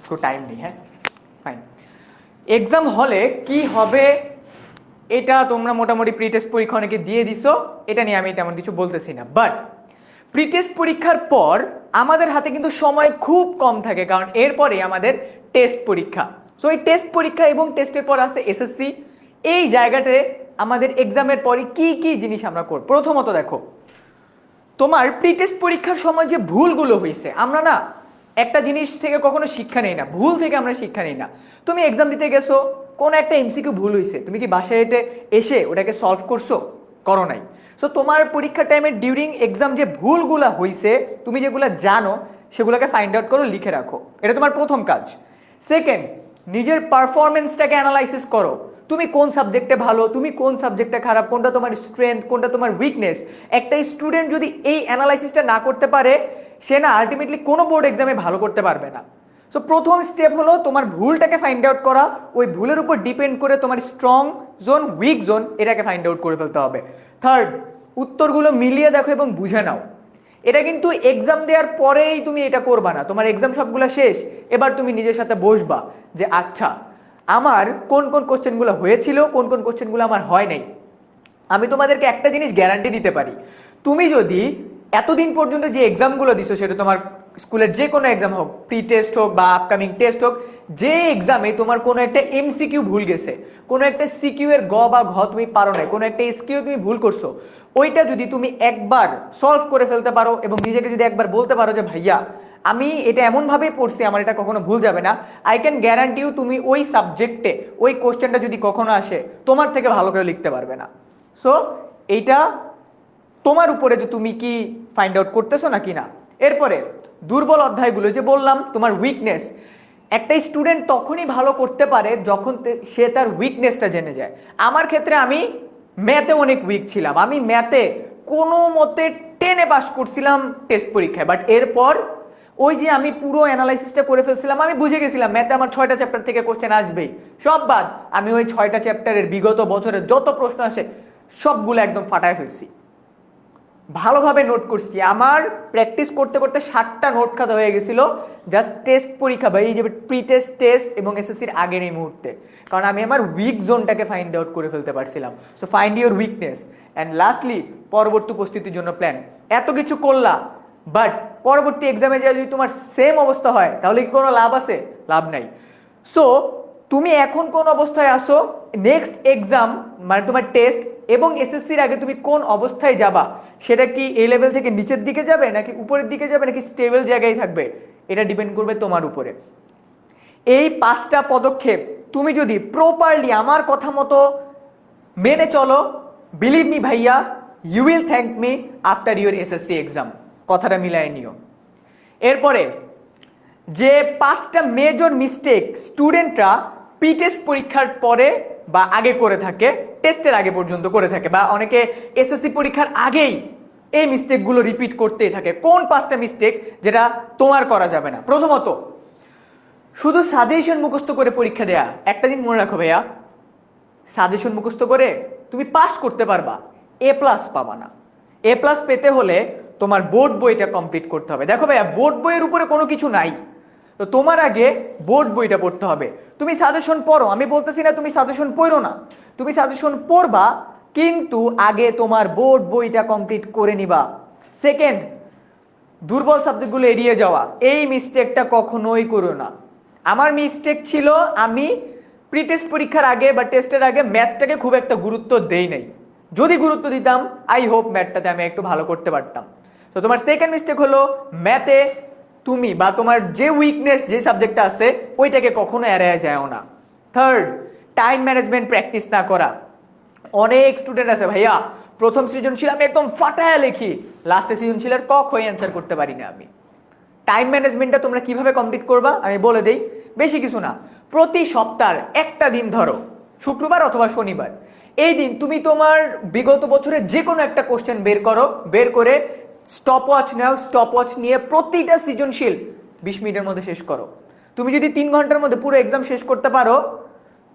একটু টাইম নিই, হ্যাঁ ফাইন। এক্সাম হলে কি হবে এটা তোমরা মোটামুটি প্রি টেস্ট পরীক্ষা অনেকে দিয়ে দিছো, এটা নিয়ে আমি তেমন কিছু বলতেছি না। বাট প্রি টেস্ট পরীক্ষার পর আমাদের হাতে কিন্তু সময় খুব কম থাকে, কারণ এরপরে আমাদের টেস্ট পরীক্ষা। সো এই টেস্ট পরীক্ষা এবং টেস্টের পর আসছে এসএসসি। এই জায়গাতে আমাদের এক্সামের পরে কি কি জিনিস আমরা করব। প্রথমত দেখো, তোমার প্রি টেস্ট পরীক্ষার সময় যে ভুলগুলো হয়েছে, আমরা না একটা জিনিস থেকে কখনো শিক্ষা নেই না, ভুল থেকে আমরা শিক্ষা নেই না। তুমি এক্সাম দিতে গেছো, কোনো একটা এমসিকিউ ভুল হয়েছে, তুমি কি বাসায় এসে ওটাকে সলভ করছো? করো নাই। সো তোমার পরীক্ষার টাইমে ডিউরিং এক্সাম যে ভুলগুলা হয়েছে, তুমি যেগুলো জানো সেগুলোকে ফাইন্ড আউট করো, লিখে রাখো। এটা তোমার প্রথম কাজ। সেকেন্ড, নিজের পারফরমেন্সটাকে অ্যানালাইসিস করো। তুমি কোন সাবজেক্টে ভালো, তুমি কোন সাবজেক্টে খারাপ, কোনটা তোমার স্ট্রেংথ, কোনটা তোমার উইকনেস। একটা স্টুডেন্ট যদি এই অ্যানালাইসিসটা না করতে পারে, সে না আলটিমেটলি কোনো বোর্ড এক্সামে ভালো করতে পারবে না। সো প্রথম স্টেপ হলো তোমার ভুলটাকে ফাইন্ড আউট করা, ওই ভুলের উপর ডিপেন্ড করে তোমার স্ট্রং জোন, উইক জোন এটাকে ফাইন্ড আউট করে ফেলতে হবে। থার্ড, উত্তরগুলো মিলিয়ে দেখো এবং বুঝে নাও। এটা কিন্তু এক্সাম দেওয়ার পরেই তুমি এটা করবা না, তোমার এক্সাম সবগুলো শেষ, এবার তুমি নিজের সাথে বসবা যে আচ্ছা আমার কোন কোন কোশ্চেনগুলো হয়েছিল, কোন কোন কোশ্চেনগুলো আমার হয় নাই। আমি তোমাদেরকে একটা জিনিস গ্যারান্টি দিতে পারি, তুমি যদি এতদিন পর্যন্ত যে এক্সামগুলো দিছো, সেটা তোমার স্কুলের যে কোনো এক্সাম হোক, প্রি টেস্ট হোক বা আপকামিং টেস্ট হোক, যে এক্সামে তোমার কোনো একটা এমসিকিউ ভুল গেছে, কোনো একটা সিকিউ এর গ বা ঘ তুমি পারো না, কোনো একটা এসকিউ তুমি ভুল করছো, ওইটা যদি তুমি একবার সলভ করে ফেলতে পারো এবং নিজেকে যদি একবার বলতে পারো যে ভাইয়া আমি এটা এমনভাবেই পড়ছি, আমার এটা কখনো ভুল যাবে না, আই ক্যান গ্যারান্টি ইউ তুমি ওই সাবজেক্টে ওই কোশ্চেনটা যদি কখনো আসে, তোমার থেকে ভালো করে লিখতে পারবে না। সো এইটা তোমার উপরে যে তুমি কি ফাইন্ড আউট করতেছো না কিনা। এরপরে দুর্বল অধ্যায়গুলো যে বললাম, তোমার উইকনেস। একটা স্টুডেন্ট তখনই ভালো করতে পারে যখন সে তার উইকনেসটা জেনে যায়। আমার ক্ষেত্রে আমি ম্যাথে অনেক উইক ছিলাম, আমি ম্যাথে কোনো মতে 10-এ পাস করছিলাম টেস্ট পরীক্ষায়, বাট এরপর ওই যে আমি পুরো অ্যানালাইসিসটা করে ফেলছিলাম, আমি বুঝে গেছিলাম ম্যাথে আমার 6টা চ্যাপ্টার থেকে কোশ্চেন আসবেই, সব বাদ। আমি ওই 6টা চ্যাপ্টারের বিগত বছরের যত প্রশ্ন আসে সবগুলো একদম ফাটায় ফেলছি, ভালোভাবে নোট করছি। আমার প্র্যাকটিস করতে করতে 7টা নোট খাতা হয়ে গেছিল জাস্ট টেস্ট পরীক্ষা বা এই যে প্রি টেস্ট, টেস্ট এবং এসএসসির আগের এই মুহূর্তে, কারণ আমি আমার উইক জোনটাকে ফাইন্ড আউট করে ফেলতে পারছিলাম। So find your weakness and lastly পরবর্তী উপস্থিতির জন্য প্ল্যান। এত কিছু করলা, বাট পরবর্তী এক্সামে যা যদি তোমার সেম অবস্থা হয় তাহলে কি কোনো লাভ আছে? লাভ নাই। সো তুমি এখন কোন অবস্থায় আসো, নেক্সট এক্সাম মানে তোমার টেস্ট এবং এসএসসির আগে তুমি কোন অবস্থায় যাবা, সেটা কি এই লেভেল থেকে নিচের দিকে যাবে নাকি উপরের দিকে যাবে নাকি স্টেবল জায়গায় থাকবে, এটা ডিপেন্ড করবে তোমার উপরে। এই 5টা পদক্ষেপ তুমি যদি প্রপারলি আমার কথা মতো মেনে চলো, বিলিভ মি ভাইয়া, you will thank me after your SSC exam. কথাটা মিলাই নিও। এরপরে যে 5টা মেজর মিস্টেক স্টুডেন্টরা প্রি টেস্ট পরীক্ষার পরে বা আগে করে থাকে, টেস্টের আগে পর্যন্ত করে থাকে, বা অনেকে এসএসসি পরীক্ষার আগেই এই মিস্টেকগুলো রিপিট করতেই থাকে। কোন 5টা মিস্টেক যেটা তোমার করা যাবে না? প্রথমত, শুধু সাজেশন মুখস্থ করে পরীক্ষা দেয়া। একটা দিন মনে রাখো ভাইয়া, সাজেশন মুখস্থ করে তুমি পাস করতে পারবা, এ প্লাস পাবা না। এ প্লাস পেতে হলে তোমার বোর্ড বইটা কমপ্লিট করতে হবে। দেখো ভাইয়া, বোর্ড বইয়ের উপরে কোনো কিছু নাই, তো তোমার আগে বোর্ড বইটা পড়তে হবে। তুমি সাজেশন পড়ো, আমি বলতেছি না তুমি সাজেশন পড়ো না, তুমি সাজেশন পড়বা, কিন্তু আগে তোমার বোর্ড বইটা কমপ্লিট করে নিবা। সেকেন্ড, দুর্বল সাবজেক্টগুলো এড়িয়ে যাওয়া, এই মিস্টেকটা কখনোই করো না। আমার মিস্টেক ছিল, আমি প্রি টেস্ট পরীক্ষার আগে বা টেস্টের আগে ম্যাথটাকে খুব একটা গুরুত্ব দেই নাই। যদি গুরুত্ব দিতাম, আই হোপ ম্যাথটাতে আমি একটু ভালো করতে পারতাম। তো তোমার সেকেন্ড মিস্টেক হলো ম্যাথে তুমি বা তোমার যে উইকনেস যে সাবজেক্টটা আছে ওইটাকে কখনো এড়ায় যায়ও না। থার্ড, টাইম ম্যানেজমেন্ট প্র্যাকটিস না করা। অনেক স্টুডেন্ট আছে ভাইয়া, প্রথম সৃজনশীল আমি একদম ফাটায় লিখি, লাস্টে সৃজনশীলের ক খ অ্যান্সার করতে পারি না আমি। টাইম ম্যানেজমেন্টটা তোমরা কিভাবে কমপ্লিট করবা আমি বলে দেই, বেশি কিছু না। প্রতি সপ্তাহের একটা দিন ধরো, শুক্রবার অথবা শনিবার, এই দিন তুমি তোমার বিগত বছরের যে কোনো একটা কোশ্চেন বের করো, বের করে স্টপ ওয়াচ নাও, স্টপ ওয়াচ নিয়ে প্রতিটা সৃজনশীল 20 মিনিটের মধ্যে শেষ করো। তুমি যদি 3 ঘন্টার মধ্যে পুরো এক্সাম শেষ করতে পারো,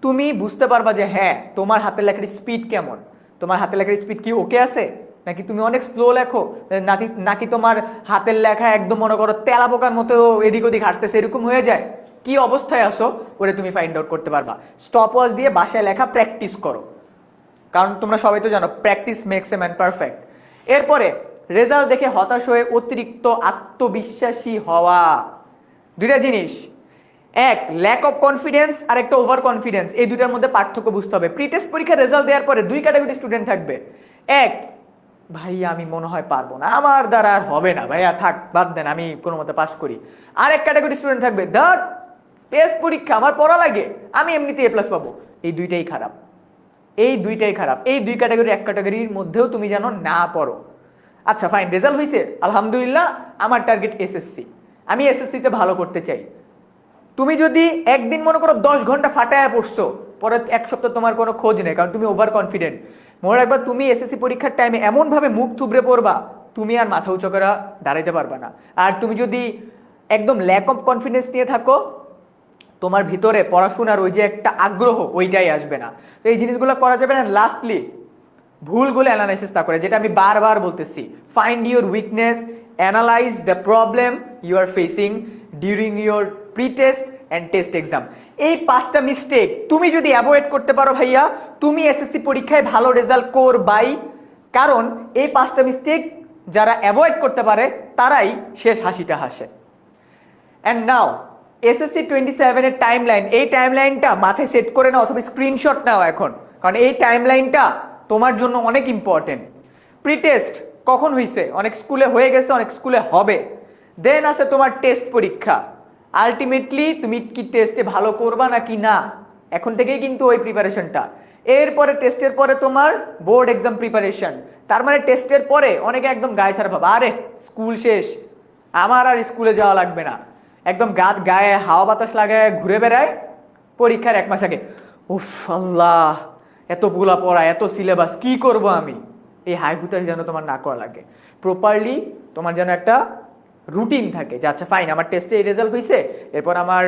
তুমি বুঝতে পারবা যে হ্যাঁ তোমার হাতের লেখার স্পিড কেমন, তোমার হাতের লেখার স্পিড কি ওকে আছে, নাকি তুমি অনেক স্লো লেখো, নাকি তোমার হাতের লেখা একদম মনে করো তেলা পোকার মতো এদিক ওদিক হাঁটতেছে, এরকম হয়ে যায়। কি অবস্থায় আসো ওটা তুমি ফাইন্ড আউট করতে পারবা। স্টপ ওয়াচ দিয়ে বাসায় লেখা প্র্যাকটিস করো, কারণ তোমরা সবাই তো জানো practice makes a man perfect. এরপরে রেজাল্ট দেখে হতাশ হয়ে অতিরিক্ত আত্মবিশ্বাসী হওয়া। দুইটা জিনিস, এক ল্যাক অফ কনফিডেন্স আর একটা ওভার কনফিডেন্স, এই দুইটার মধ্যে পার্থক্য বুঝতে হবে। প্রি টেস্ট পরীক্ষার রেজাল্ট দেওয়ার পরে 2 ক্যাটাগরি স্টুডেন্ট থাকবে। এক, ভাইয়া আমি মনে হয় পারবো না, আমার দ্বারা আর হবে না, ভাইয়া থাক বাদ দেন, আমি কোনো মতে পাস করি। আর এক ক্যাটাগরি স্টুডেন্ট থাকবে, টেস্ট পরীক্ষা আমার পড়া লাগে, আমি এমনিতে এ প্লাস পাবো, এই দুইটাই খারাপ, এই দুইটাই খারাপ। এই দুই ক্যাটাগরি এক ক্যাটাগরির মধ্যেও তুমি যেন না পড়ো। আচ্ছা ফাইন, রেজাল্ট হয়েছে আলহামদুলিল্লাহ, আমার টার্গেট এসএসসি, আমি এসএসসিতে ভালো করতে চাই। তুমি যদি একদিন মনে করো 10 ঘন্টা ফাটায় পড়ছো, পরে এক সপ্তাহ তোমার কোনো খোঁজ নেই, কারণ তুমি ওভার কনফিডেন্ট। মনে রাখবা তুমি এসএসসি পরীক্ষার টাইমে এমনভাবে মুখ থুবড়ে পড়বা, তুমি আর মাথা উঁচু করে দাঁড়াইতে পারবা না। আর তুমি যদি একদম ল্যাক অফ কনফিডেন্স নিয়ে থাকো, তোমার ভিতরে পড়াশোনার ওই যে একটা আগ্রহ ওইটাই আসবে না। তো এই জিনিসগুলো করা যাবে না। লাস্টলি ভুলগুলো অ্যানালাইসিস তা করে, যেটা আমি বারবার বলতেছি, find your weakness, analyse the problem you are facing during your pre test and test exam. এই 5টা মিস্টেক তুমি যদি অ্যাভয়েড করতে পারো ভাইয়া, তুমি এসএসসি পরীক্ষায় ভালো রেজাল্ট করবাই। কারণ এই 5টা মিস্টেক যারা অ্যাভয়েড করতে পারে তারাই শেষ হাসিটা হাসে। অ্যান্ড নাও এসএসসি 27 এর টাইমলাইন, এই টাইমলাইনটা মাথায় সেট করে নাও অথবা স্ক্রিনশট নাও এখন, কারণ এই টাইমলাইনটা তোমার জন্য অনেক ইম্পর্টেন্ট। প্রি টেস্ট কখন হয়েছে? অনেক স্কুলে হয়ে গেছে, অনেক স্কুলে হবে। দেন আছে তোমার টেস্ট পরীক্ষা। আলটিমেটলি তুমি কি টেস্টে ভালো করবা নাকি না, এখন থেকেই কিন্তু ওই প্রিপারেশনটা। এরপরে টেস্টের পরে তোমার বোর্ড এক্সাম প্রিপারেশন। তার মানে টেস্টের পরে অনেকে একদম গায়ে ছাড়া ভাবা, আরে স্কুল শেষ, আমার আর স্কুলে যাওয়া লাগবে না, একদম গায়ে হাওয়া বাতাস লাগায় ঘুরে বেড়ায় পরীক্ষার 1 মাস আগে। উফ আল্লাহ, এতগুলা পড়া, এত সিলেবাস, কি করব আমি? এই হাই হুতাশ যেন তোমার না করা লাগে। প্রপারলি তোমার যেন একটা রুটিন থাকে যে আচ্ছা ফাইন, আমার টেস্টে এই রেজাল্ট হয়েছে, এরপর আমার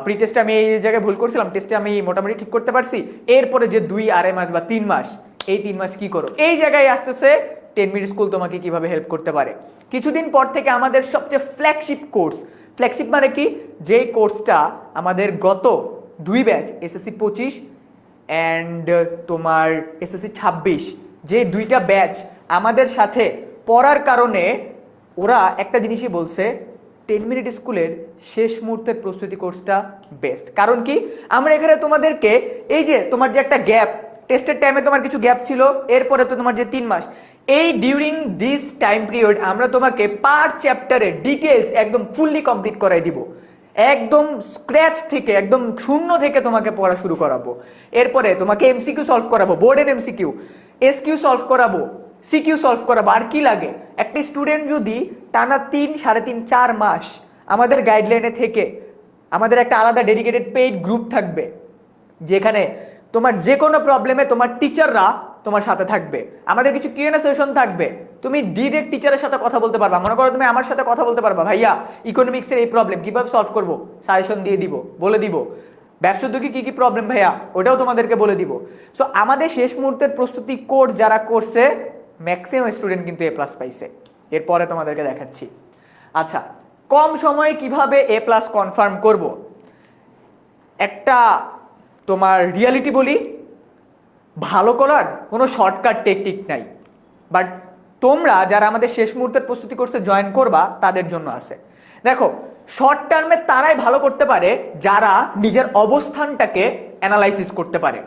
প্রি টেস্টে আমি এই জায়গায় ভুল করছিলাম, টেস্টে আমি মোটামুটি ঠিক করতে পারছি, এরপরে যে 2-2.5 মাস বা 3 মাস, এই 3 মাস কি করো? এই জায়গায় আসতেছে 10 মিনিট স্কুল তোমাকে কিভাবে হেল্প করতে পারে। কিছুদিন পর থেকে আমাদের সবচেয়ে ফ্ল্যাগশিপ কোর্স, ফ্ল্যাগশিপ মানে কি, যে কোর্সটা আমাদের গত 2 ব্যাচ এসএসসি 25 অ্যান্ড তোমার এসএসসি 26, যে 2টা ব্যাচ আমাদের সাথে পড়ার কারণে ওরা একটা জিনিসই বলছে, 10 মিনিট স্কুলের শেষ মুহূর্তের প্রস্তুতি কোর্সটা বেস্ট। কারণ কি, আমরা এখানে তোমাদেরকে এই যে তোমার যে একটা গ্যাপ, টেস্টের টাইমে তোমার কিছু গ্যাপ ছিল, এরপরে তো তোমার যে 3 মাস, এই ডিউরিং দিস টাইম পিরিয়ড আমরা তোমাকে পার চ্যাপ্টারে ডিটেলস একদম ফুললি কমপ্লিট করাই দিব। একদম স্ক্র্যাচ থেকে, একদম শূন্য থেকে তোমাকে পড়া শুরু করাবো। এরপরে তোমাকে এমসিকিউ সলভ করাবো, বোর্ডের এমসিকিউ, এসকিউ সলভ করাবো, সিকিউ সলভ করাবো। আর কি লাগে, একটি স্টুডেন্ট যদি টানা 3, 3.5, 4 মাস আমাদের গাইডলাইনে থেকে, আমাদের একটা আলাদা ডেডিকেটেড পেইড গ্রুপ থাকবে, যেখানে তোমার যে কোনো প্রবলেমে তোমার টিচাররা তোমার সাথে থাকবে, আমাদের কিছু কিউএনএ সেশন থাকবে, তুমি ডিরেক্ট টিচারের সাথে কথা বলতে পারবা। মনে করো তুমি আমার সাথে কথা বলতে পারবা, ভাইয়া ইকোনমিক্সের এই প্রবলেম কিভাবে সলভ করবো, সাজেশন দিয়ে দিব, বলে দিব। ব্যবসা উদ্যোগে কি কি প্রবলেম ভাইয়া, ওটাও তোমাদেরকে বলে দিব। সো আমাদের শেষ মুহূর্তের প্রস্তুতি কোর্স যারা করছে, ম্যাক্সিমাম স্টুডেন্ট কিন্তু A+ পাইছে। এরপরে তোমাদেরকে দেখাচ্ছি। আচ্ছা, কম সময়ে কিভাবে A+ কনফার্ম করব, একটা তোমার রিয়ালিটি বলি, ভালো করার কোনো শর্টকাট টেকনিক নাই, বাট তোমরা যারা আমাদের শেষ মুহূর্তের প্রস্তুতি কোর্সে জয়েন করবা তাদের জন্য আছে। দেখো, শর্ট টার্মে তারাই ভালো করতে পারে যারা নিজের অবস্থানটাকে অ্যানালাইসিস করতে পারে।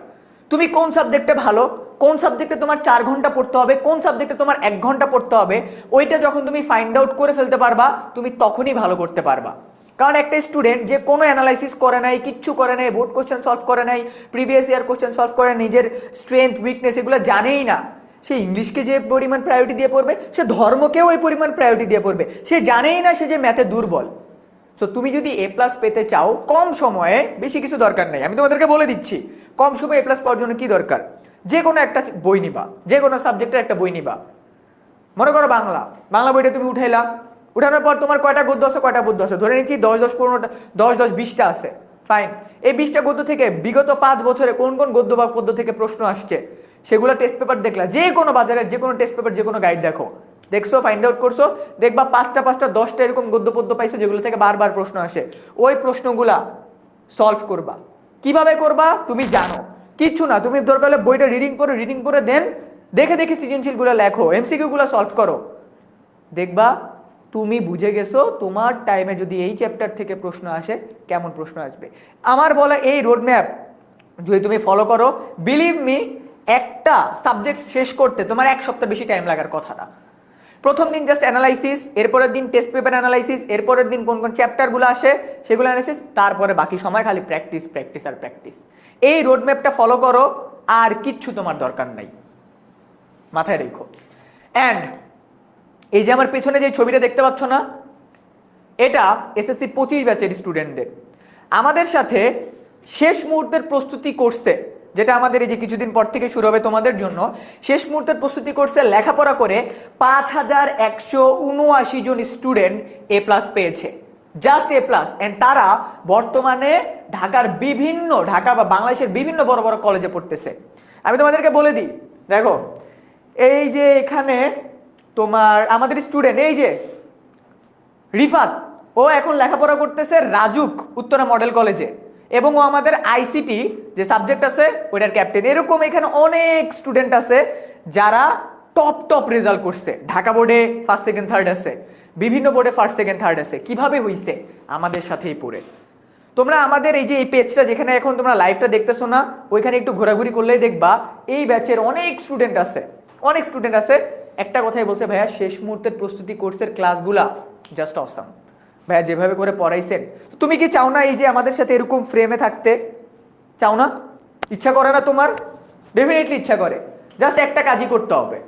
তুমি কোন সাবজেক্টে ভালো, কোন সাবজেক্টে তোমার 4 ঘন্টা পড়তে হবে, কোন সাবজেক্টে তোমার 1 ঘন্টা পড়তে হবে, ওইটা যখন তুমি ফাইন্ড আউট করে ফেলতে পারবা, তুমি তখনই ভালো করতে পারবা। কারণ একটা স্টুডেন্ট যে কোনো অ্যানালাইসিস করে নাই, কিচ্ছু করে নাই, বোর্ড কোশ্চেন সলভ করে নাই, প্রিভিয়াস ইয়ার কোশ্চেন সলভ করে, নিজের স্ট্রেংথ উইকনেস এগুলো জানেই না, সে ইংলিশকে যে পরিমাণ প্রায়োরিটি দিয়ে পড়বে, সে ধর্মকেও ওই পরিমাণ প্রায়োরিটি দিয়ে পড়বে, সে জানেই না সে যে ম্যাথে দুর্বল। সো তুমি যদি A+ পেতে চাও কম সময়ে, বেশি কিছু দরকার নেই, আমি তোমাদেরকে বলে দিচ্ছি কম সময়ে A+ পাওয়ার জন্য কি দরকার। যে কোনো একটা বই নিবা, যে কোনো সাবজেক্টের একটা বই নিবা। মনে করো বাংলা বইটা তুমি উঠাইলা, উঠানোর পর তোমার কয়টা গদ্য আছে, কয়টা পদ্য আছে, ধরে নিচ্ছি 10-15টা, 10-20টা আছে, ফাইন। এই 20টা গদ্য থেকে বিগত 5 বছরে কোন কোন গদ্য বা পদ্য থেকে প্রশ্ন আসছে, সেগুলো টেস্ট পেপার দেখলা, যে কোনো বাজারের যে কোনো টেস্ট পেপার, যে কোনো গাইড দেখো, দেখছো, ফাইন্ড আউট করছো, দেখবা 5টা 10টা এরকম গদ্য পদ্য পাইছো যেগুলো থেকে বারবার প্রশ্ন আসে। ওই প্রশ্নগুলা সলভ করবা। কিভাবে করবা তুমি জানো, কিচ্ছু না, তুমি দরকার হলে বইটা রিডিং করে দেন দেখে দেখে সৃজনশীলগুলো লেখো, এমসিকিউগুলো সলভ করো, দেখবা তুমি বুঝে গেছো তোমার টাইমে যদি এই চ্যাপ্টার থেকে প্রশ্ন আসে কেমন প্রশ্ন আসবে। আমার বলা এই রোডম্যাপ যদি তুমি ফলো করো, বিলিভ মি, একটা সাবজেক্ট শেষ করতে তোমার 1 সপ্তাহ বেশি টাইম লাগার কথা না। প্রথম দিন জাস্ট অ্যানালাইসিস, এরপরের দিন টেস্ট পেপার অ্যানালাইসিস, এরপরের দিন কোন কোন চ্যাপ্টারগুলো আসে সেগুলো অ্যানালাইসিস, তারপরে বাকি সময় খালি প্র্যাকটিস প্র্যাকটিস আর প্র্যাকটিস। এই রোডম্যাপটা ফলো করো, আর কিচ্ছু তোমার দরকার নাই, মাথায় রেখো। অ্যান্ড এই যে আমার পেছনে যে ছবিটা দেখতে পাচ্ছ না, এটা এসএসসি 25 ব্যাচের স্টুডেন্টদের। আমাদের সাথে শেষ মুহূর্তের প্রস্তুতি করছে, যেটা আমাদের এই যে কিছুদিন পর থেকে শুরু হবে তোমাদের জন্য, শেষ মুহূর্তের প্রস্তুতি করছে লেখাপড়া করে 5179 জন স্টুডেন্ট এ প্লাস পেয়েছে, জাস্ট এ প্লাস। অ্যান্ড তারা বর্তমানে ঢাকা বা বাংলাদেশের বিভিন্ন বড় বড় কলেজে পড়তেছে। আমি তোমাদেরকে বলে দিই, দেখো এই যে এখানে তোমার আমাদের স্টুডেন্ট এই যে রিফাত, ও এখন লেখাপড়া করতেছে রাজুক উত্তরা মডেল কলেজে, এবং ও আমাদের আইসিটি যে সাবজেক্ট আছে ওইটার ক্যাপ্টেন। এরকম এখানে অনেক স্টুডেন্ট আছে যারা টপ রেজাল্ট করছে, ঢাকা বোর্ডে ফার্স্ট সেকেন্ড থার্ড আছে, বিভিন্ন বোর্ডে ফার্স্ট সেকেন্ড থার্ড আছে। কিভাবে হইছে? আমাদের সাথেই পড়ে। তোমরা আমাদের এই যে এই পেজটা যেখানে এখন তোমরা লাইভটা দেখতেছো না, ওইখানে একটু ঘোরাঘুরি করলেই দেখবা এই ব্যাচের অনেক স্টুডেন্ট আছে। একটা কথাই বলছে, ভাইয়া শেষ মুহূর্তের প্রস্তুতি কোর্সের ক্লাসগুলা জাস্ট অসাম, ভাইয়া যেভাবে করে পড়াইছেন। তুমি কি চাও না এই যে আমাদের সাথে এরকম ফ্রেমে থাকতে? চাও না? ইচ্ছা করে না তোমার? ডেফিনেটলি ইচ্ছা করে। জাস্ট একটা কাজই করতে হবে,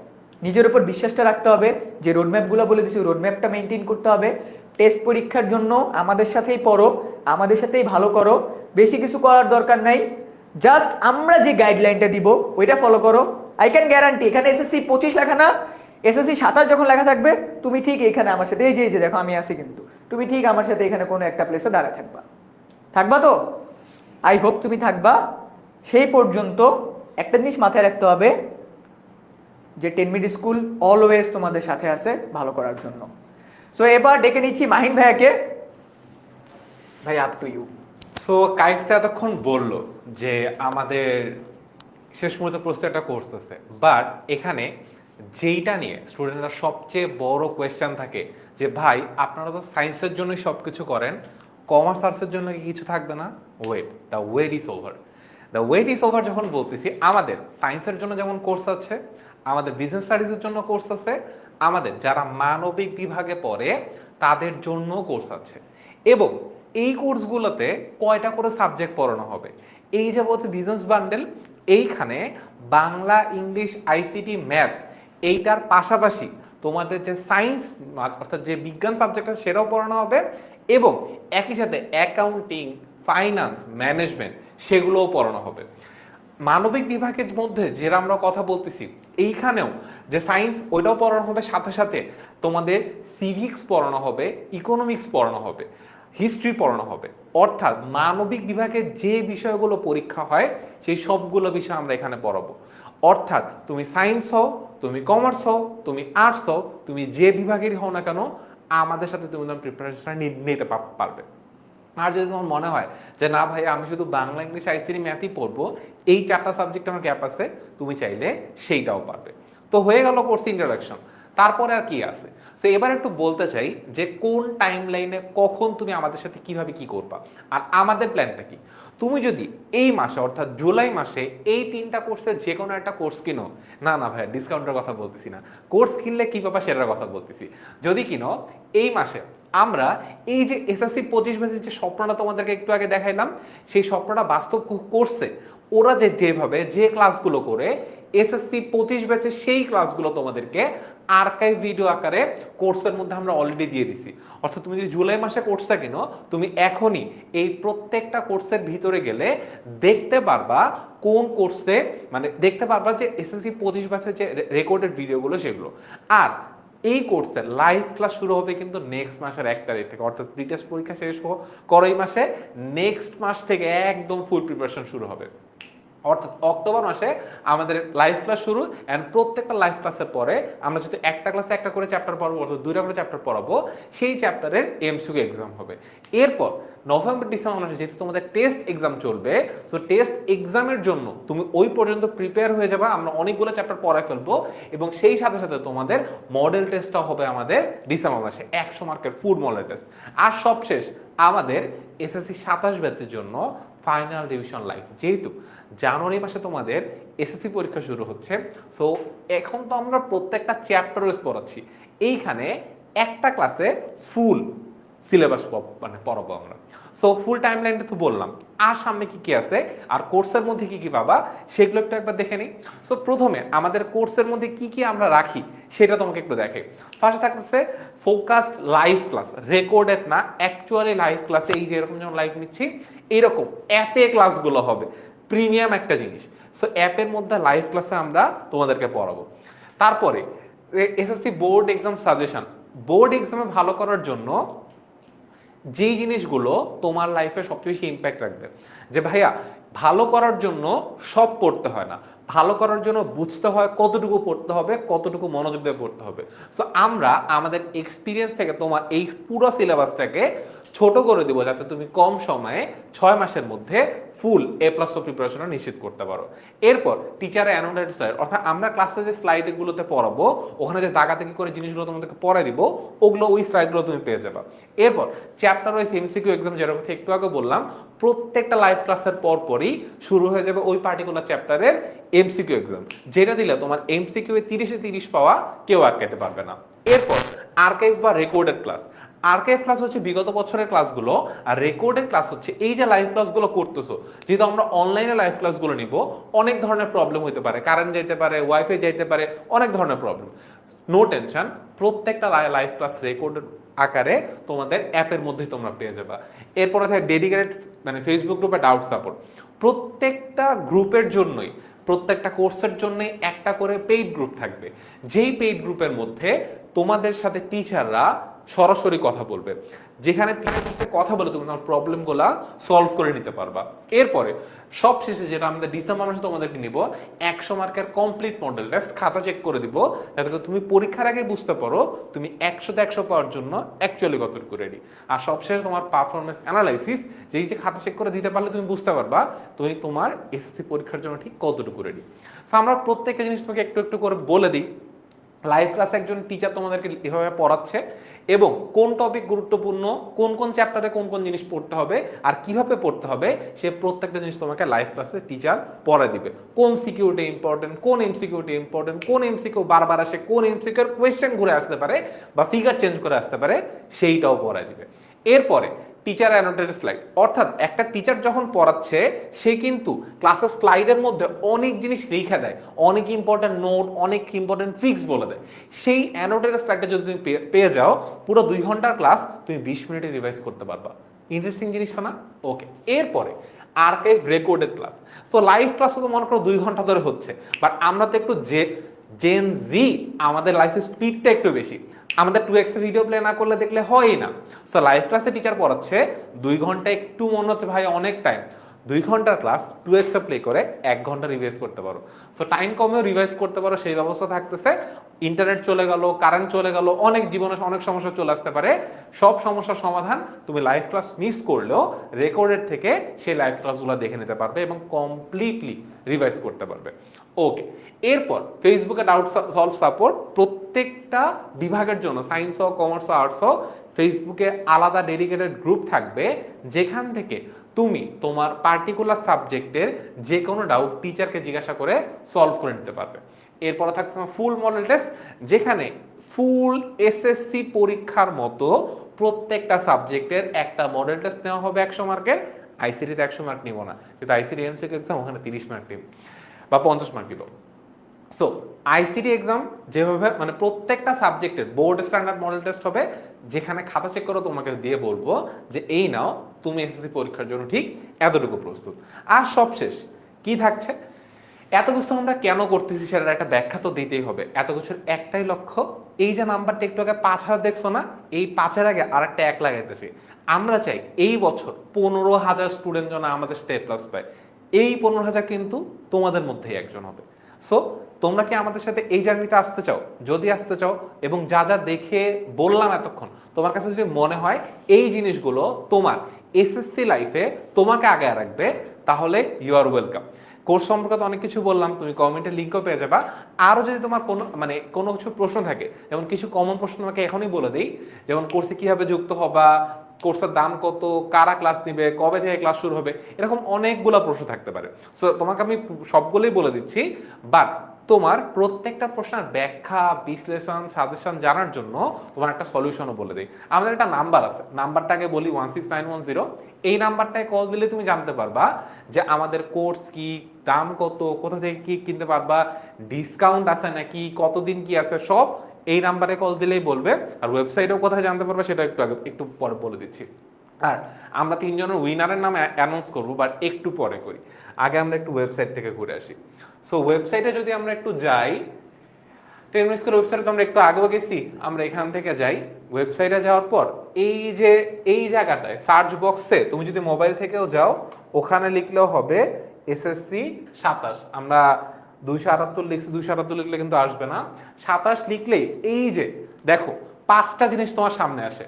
নিজের উপর বিশ্বাসটা রাখতে হবে, যে রোডম্যাপগুলো বলে দিচ্ছি রোডম্যাপটা মেনটেন করতে হবে। টেস্ট পরীক্ষার জন্য আমাদের সাথেই পড়ো, আমাদের সাথেই ভালো করো, বেশি কিছু করার দরকার নাই। জাস্ট আমরা যে গাইডলাইনটা দিব ওইটা ফলো করো। আই ক্যান গ্যারান্টি এখানে এসএসসি 25 লেখা না, এসএসসি 27 যখন লেখা থাকবে, তুমি ঠিক এখানে আমার সাথে এই যে দেখো আমি আছি কিন্তু, তুমি ঠিক আমার সাথে এখানে কোনো একটা প্লেসে দাঁড়ায় থাকবা তো? আই হোপ তুমি থাকবা। সেই পর্যন্ত একটা জিনিস মাথায় রাখতে হবে যে 10 মিনিট স্কুল অলওয়েজ তোমাদের সাথে আছে ভালো করার জন্য। সো এবার ডেকে নিচ্ছি মাহিন ভাইয়াকে। ভাই আপ টু ইউ। সো কাইফটা এতক্ষণ বললো যে আমাদের শেষ মুহূর্তে প্রস্তুতি একটা কোর্স আছে, বাট এখানে যেইটা নিয়ে স্টুডেন্টরা সবচেয়ে বড় কোয়েশ্চেন থাকে যে ভাই আপনারা তো সায়েন্সের জন্যই সব কিছু করেন, কমার্স আর্টসের জন্য কি কিছু থাকবে না? The wait is over. The wait is over যখন বলতেছি, আমাদের সায়েন্সের জন্য যেমন কোর্স আছে, আমাদের বিজনেস স্টাডিজের জন্য কোর্স আছে, আমাদের যারা মানবিক বিভাগে পড়ে তাদের জন্য কোর্স আছে। এবং এই কোর্সগুলোতে কয়টা করে সাবজেক্ট পড়ানো হবে? এই যে বলছে বিজনেস বান্ডেল, এইখানে বাংলা, ইংলিশ, আইসিটি, ম্যাথ, এইটার পাশাপাশি তোমাদের যে সায়েন্স অর্থাৎ যে বিজ্ঞান সাবজেক্ট আছে সেটাও পড়ানো হবে, এবং একই সাথে অ্যাকাউন্টিং, ফাইন্যান্স, ম্যানেজমেন্ট সেগুলোও পড়ানো হবে। মানবিক বিভাগের মধ্যে যেটা আমরা কথা বলতেছি, এইখানেও যে সায়েন্স ওইটাও পড়ানো হবে, সাথে সাথে তোমাদের সিভিক্স পড়ানো হবে, ইকোনমিক্স পড়ানো হবে, হিস্ট্রি পড়ানো হবে। অর্থাৎ মানবিক বিভাগের যে বিষয়গুলো পরীক্ষা হয় সেই সবগুলো বিষয় আমরা এখানে পড়াবো। অর্থাৎ তুমি সায়েন্স হও, তুমি কমার্স হও, তুমি আর্টস হও, তুমি যে বিভাগেরই হও না কেন, আমাদের সাথে তুমি তোমার প্রিপারেশনটা নিতে পারবে। আর যদি তোমার মনে হয় যে না ভাই আমি শুধু বাংলা, ইংলিশ, আইসিটি, ম্যাথই পড়বো, এই 4টা সাবজেক্ট আমার গ্যাপ আছে, তুমি চাইলে সেইটাও পারবে। তো হয়ে গেল কোর্স ইন্ট্রোডাকশন। তারপরে আর কি আছে? সো এবার একটু বলতে চাই যে কোন টাইম লাইনে কখন তুমি আমাদের সাথে কিভাবে কি করবা, আর আমাদের প্ল্যানটা কি। তুমি যদি এই মাসে অর্থাৎ জুলাই মাসে এই 3টা কোর্সের যে কোনো একটা কোর্স কিনো, না ভাই ডিসকাউন্টের কথা বলতেছি না, কোর্স কিনলে কি পাবা সেটার কথা বলতেছি। যদি কিনো এই মাসে, আমরা এই যে এসএসসি 25 ব্যাচের যে স্বপ্নটা তোমাদেরকে একটু আগে দেখাইলাম, সেই স্বপ্নটা বাস্তব করছে ওরা যেভাবে যে ক্লাসগুলো করে, এসএসসি 25 ব্যাচের সেই ক্লাসগুলো তোমাদেরকে আর্কাইভ ভিডিও আকারে কোর্সের মধ্যে আমরা অলরেডি দিয়ে দিছি। অর্থাৎ তুমি যদি জুলাই মাসে কোর্সটা কিনো, তুমি এখনই এই প্রত্যেকটা কোর্সের ভিতরে গেলে দেখতে পারবা কোন কোর্সে, মানে দেখতে পারবা যে এসএসসি 25 ব্যাচের যে রেকর্ডেড ভিডিওগুলো সেগুলো। আর এই কোর্সের লাইভ ক্লাস শুরু হবে কিন্তু নেক্সট মাসের 1 তারিখ থেকে, অর্থাৎ প্রি টেস্ট পরীক্ষা শেষ করো এই মাসে, নেক্সট মাস থেকে একদম ফুল প্রিপারেশন শুরু হবে। অর্থাৎ অক্টোবর মাসে আমাদের লাইভ ক্লাস শুরু, এন্ড প্রত্যেকটা লাইভ ক্লাসের পরে আমরা যদি একটা ক্লাসে একটা করে চ্যাপ্টার পড়াবো, অর্থাৎ 2টা করে চ্যাপ্টার পড়াবো, সেই চ্যাপ্টারের এমসিকিউ এক্সাম হবে। এরপর নভেম্বর ডিসেম্বর মাসে যেহেতু তোমাদের টেস্ট এক্সাম চলবে, সো টেস্ট এক্সামের জন্য তুমি ওই পর্যন্ত প্রিপেয়ার হয়ে যাবা, আমরা অনেকগুলো চ্যাপ্টার পড়ায় ফেলবো, এবং সেই সাথে সাথে তোমাদের মডেল টেস্টটা হবে আমাদের ডিসেম্বর মাসে, 100 মার্কের ফুল মডেল টেস্ট। আর সবশেষ আমাদের এসএসসি 27 ব্যাচের জন্য ফাইনাল রিভিশন লাইভ। যেহেতু জানুয়ারি মাসে তোমাদের এসএসসি পরীক্ষা শুরু হচ্ছে, সো এখন তো আমরা প্রত্যেকটা চ্যাপ্টার ওয়াইজ পড়াচ্ছি। এইখানে একটা ক্লাসে ফুল সিলেবাস মানে পড়াবো আমরা। সো ফুল টাইম লাইনটা তো বললাম, আর সামনে কি কি আছে আর কোর্সের মধ্যে কি কি পাবা সেগুলো একটু একবার দেখে নিই। সো প্রথমে আমাদের কোর্সের মধ্যে কি কি আমরা রাখি সেটা তোমাকে একটু দেখে। ফার্স্টে থাকতেছে ফোকাসড লাইভ ক্লাস, রেকর্ডেড না, অ্যাকচুয়ালি লাইভ ক্লাসে, এই যে এরকম যেমন লাইভ নিচ্ছি এরকম অ্যাপে ক্লাসগুলো হবে, প্রিমিয়াম একটা জিনিস। সো অ্যাপের মধ্যে লাইভ ক্লাসে আমরা তোমাদেরকে পড়াবো। তারপরে SSC board exam suggestion, board এক্সামে ভালো করার জন্য যেই জিনিসগুলো তোমার লাইফে সবচেয়ে বেশি ইম্প্যাক্ট রাখবে, যে ভাইয়া ভালো করার জন্য সব পড়তে হয় না, ভালো করার জন্য বুঝতে হয় কতটুকু পড়তে হবে, কতটুকু মনোযোগ দিয়ে পড়তে হবে। সো আমরা আমাদের এক্সপিরিয়েন্স থেকে তোমার এই পুরো সিলেবাসটাকে ছোট করে দিব, যাতে তুমি কম সময়ে 6 মাসের মধ্যে ফুল A+ প্রিপারেশন নিশ্চিত করতে পারো। এরপর টিচার অ্যানোটেড স্লাইড, অর্থাৎ আমরা ক্লাসে যে স্লাইডগুলোতে পড়াবো ওখানে যে দাগাদাগি করে জিনিসগুলো তোমাদেরকে পড়াই দিব, ওগুলো ওই স্লাইডগুলো তুমি পেয়ে যাবে। এরপর চ্যাপ্টার ওয়াইজ MCQ এক্সাম, যেরকম একটু আগে বললাম, প্রত্যেকটা লাইভ ক্লাসের পরপরই শুরু হয়ে যাবে ওই পার্টিকুলার চ্যাপ্টারের MCQ এক্সাম, যেটা দিলে তোমার MCQ এ 30-এ 30 পাওয়া কেউ আটকাতে পারবে না। এরপর আর্কাইভ বা রেকর্ডেড ক্লাস, আর্কাইভ ক্লাস হচ্ছে বিগত বছরের ক্লাসগুলো, আর রেকর্ডেড ক্লাস হচ্ছে এই যে লাইভ ক্লাসগুলো করতেছো। যেহেতু আমরা অনলাইনে লাইভ ক্লাসগুলো নিব, অনেক ধরনের প্রবলেম হতে পারে, কারেন্ট যাইতে পারে, ওয়াইফাই যাইতে পারে, অনেক ধরনের প্রবলেম। নো টেনশন, প্রত্যেকটা লাইভ ক্লাস রেকর্ডেড আকারে তোমাদের অ্যাপের মধ্যেই তোমরা পেয়ে যাবে। এরপরে থাকে ডেডিকেটেড মানে ফেসবুক গ্রুপে ডাউট সাপোর্ট, প্রত্যেকটা গ্রুপের জন্যই, প্রত্যেকটা কোর্সের জন্যই একটা করে পেইড গ্রুপ থাকবে, যেই পেইড গ্রুপের মধ্যে তোমাদের সাথে টিচাররা সরাসরি কথা বলবে, যেখানে টিচারের সাথে কথা বলে তুমি তোমার প্রবলেমগুলো সলভ করে নিতে পারবা। এরপরে সবশেষে যেটা আমাদের ডিসেম্বর মাসে তোমাদেরকে নিব, 100 মার্কের কমপ্লিট মডেল টেস্ট, খাতা চেক করে দিব, যাতে তুমি পরীক্ষার আগে বুঝতে পারো তুমি 100তে 100 পাওয়ার জন্য অ্যাকচুয়ালি কতটুকু রেডি। আর সবশেষে তোমার পারফরমেন্স অ্যানালাইসিস, যেই যে খাতা চেক করে দিতে পারলে তুমি বুঝতে পারবা তুমি তোমার এসএসসি পরীক্ষার জন্য ঠিক কতটুকু রেডি। তো আমরা প্রত্যেকটা জিনিস তোমাকে একটু একটু করে বলে দিই। লাইভ ক্লাসে একজন টিচার তোমাদেরকে এভাবে পড়াচ্ছে, এবং কোন টপিক গুরুত্বপূর্ণ, কোন কোন চ্যাপ্টারে কোন কোন জিনিস পড়তে হবে আর কিভাবে পড়তে হবে, সে প্রত্যেকটা জিনিস তোমাকে লাইভ ক্লাসে টিচার পড়ায় দিবে। কোন সিকিউরিটি ইম্পর্টেন্ট, কোন এমসিকিউটি ইম্পর্টেন্ট, কোন এমসিকিউ বারবার আসে, কোন এমসিকিউর কোয়েশ্চেন ঘুরে আসতে পারে বা ফিগার চেঞ্জ করে আসতে পারে, সেইটাও পড়ায় দিবে। এরপরে টিচার অ্যানোটেড স্লাইড, অর্থাৎ একটা টিচার যখন পড়াচ্ছে সে কিন্তু ক্লাসের স্লাইডের মধ্যে অনেক জিনিস লিখে দেয়, অনেক ইম্পর্টেন্ট নোট, অনেক ইম্পর্টেন্ট ট্রিক্স বলে দেয়। সেই অ্যানোটেড স্লাইডটা যদি তুমি পেয়ে যাও, পুরো 2 ঘন্টার ক্লাস তুমি 20 মিনিটে রিভাইজ করতে পারবা। ইন্টারেস্টিং জিনিস না? ওকে। এরপরে archive recorded class. So live class তো মনে করো 2 ঘন্টা ধরে হচ্ছে, বাট আমরা তো একটু জেন জি, আমাদের লাইফের স্পিডটা একটু বেশি, আমাদের 2x ভিডিও প্লে না করলে দেখলে হয়ই না। সো লাইভ ক্লাসে টিচার পড়াচ্ছে 2 ঘন্টা, একটু মনে হচ্ছে ভাই অনেক টাইম, 2 ঘন্টার ক্লাস 2x প্লে করে 1 ঘন্টা রিভাইজ করতে পারো। সো টাইম কমেও রিভাইজ করতে পারো, সেই ব্যবস্থা থাকতেছে। ইন্টারনেট চলে গেল, কারেন্ট চলে গেল, অনেক জীবনে অনেক সমস্যা চলে আসতে পারে, সব সমস্যার সমাধান তুমি লাইভ ক্লাস মিস করলেও রেকর্ডেড থেকে সেই লাইভ ক্লাসগুলো দেখে নিতে পারবে এবং কমপ্লিটলি রিভাইজ করতে পারবে। ওকে। এরপর ফেসবুকে ডাউট সলভ সাপোর্ট, প্রত্যেকটা বিভাগের জন্য, সায়েন্স হোক, কমার্স হোক, আর্টস হোক, ফেসবুকে আলাদা ডেডিকেটেড গ্রুপ থাকবে, যেখান থেকে তুমি তোমার পার্টিকুলার সাবজেক্টের যে কোনো ডাউট টিচারকে জিজ্ঞাসা করে সলভ করে নিতে পারবে। এরপর থাকছে ফুল মডেল টেস্ট, যেখানে ফুল এসএসসি পরীক্ষার মতো প্রত্যেকটা সাবজেক্টের একটা মডেল টেস্ট নেওয়া হবে 100 মার্কের। আইসিটিতে 100 মার্ক নিব না, যেহেতু আইসিটি এমসিকিউ এক্সাম, ওখানে 30 মার্ক নিব বা 50 মার্ক দিব। সো আইসিটি এক্সাম যেভাবে মানে প্রত্যেকটা সাবজেক্টের বোর্ড স্ট্যান্ডার্ড মডেল টেস্ট হবে, যেখানে খাতা চেক করে তোমাকে দিয়ে বলবো যে এই নাও তুমি এসএসসি পরীক্ষার জন্য ঠিক এতটুকু প্রস্তুত। আর সবশেষ কি থাকছে, এত কিছু আমরা কেন করতেছি সেটার একটা ব্যাখ্যা তো দিতেই হবে। এত কিছুর একটাই লক্ষ্য, এই যে নাম্বারটা একটু আগে 5000 দেখছো না, এই 5-এর আগে আর একটা 1 লাগাইতেছি। আমরা চাই এই বছর 15,000 স্টুডেন্ট যেন আমাদের সাথে A+ পায়। এই 15,000 কিন্তু তোমাদের মধ্যেই একজন হবে। সো তোমরা কি আমাদের সাথে এই জার্নিতে আসতে চাও? যদি আসতে চাও এবং যা যা দেখে বললাম এতক্ষণ, তোমার কাছে যদি মনে হয় এই জিনিসগুলো তোমার এসএসসি লাইফে তোমাকে আগে রাখবে, তাহলে ইউ আর ওয়েলকাম। কোর্স সম্পর্কে তো অনেক কিছু বললাম, তুমি কমেন্টে লিঙ্কও পেয়ে যাবা। আরও যদি তোমার কোনো কিছু প্রশ্ন থাকে, যেমন কিছু কমন প্রশ্ন তোমাকে এখনই বলে দিই, যেমন কোর্সে কিভাবে যুক্ত হবা, কোর্সের দাম কত, কারা ক্লাস নিবে, কবে থেকে ক্লাস শুরু হবে, এরকম অনেকগুলো প্রশ্ন থাকতে পারে। সো তোমাকে আমি সবগুলোই বলে দিচ্ছি, বাট তোমার প্রত্যেকটা প্রশ্নের ব্যাখ্যা, বিশ্লেষণ, সাজেশন জানার জন্য তোমার একটা সলিউশনও বলে দিই। আমাদের একটা নাম্বার আছে, নাম্বারটাকে বলি 16910। এই নাম্বারটায় কল দিলে তুমি জানতে পারবা যে আমাদের কোর্স কি, দাম কত, কোথা থেকে কি কিনতে পারবা, ডিসকাউন্ট আছে নাকি, কতদিন কি আছে, সব এই নাম্বারে কল দিলেই বলবে। আর ওয়েবসাইটেও কোথায় জানতে পারবে সেটা একটু পরে বলে দিচ্ছি। আর আমরা 3 জনের উইনারের নাম অ্যানাউন্স করবো, বাট একটু পরে করি। আগে আমরা একটু ওয়েবসাইট থেকে ঘুরে আসি। সো ওয়েবসাইটে যদি আমরা একটু যাই, 10 মিনিটস করে ওয়েবসাইটে তো আমরা একটু আগেও গেছি, আমরা এখান থেকে যাই। ওয়েবসাইটে যাওয়ার পর এই জায়গাটায় সার্চ বক্সে তুমি যদি মোবাইল থেকেও যাও, ওখানে লিখলেও হবে এসএসসি 27। আমরা 278 লিখছি, 278 লিখলে কিন্তু আসবে না। 27 লিখলেই এই যে দেখো 5টা জিনিস তোমার সামনে আসে,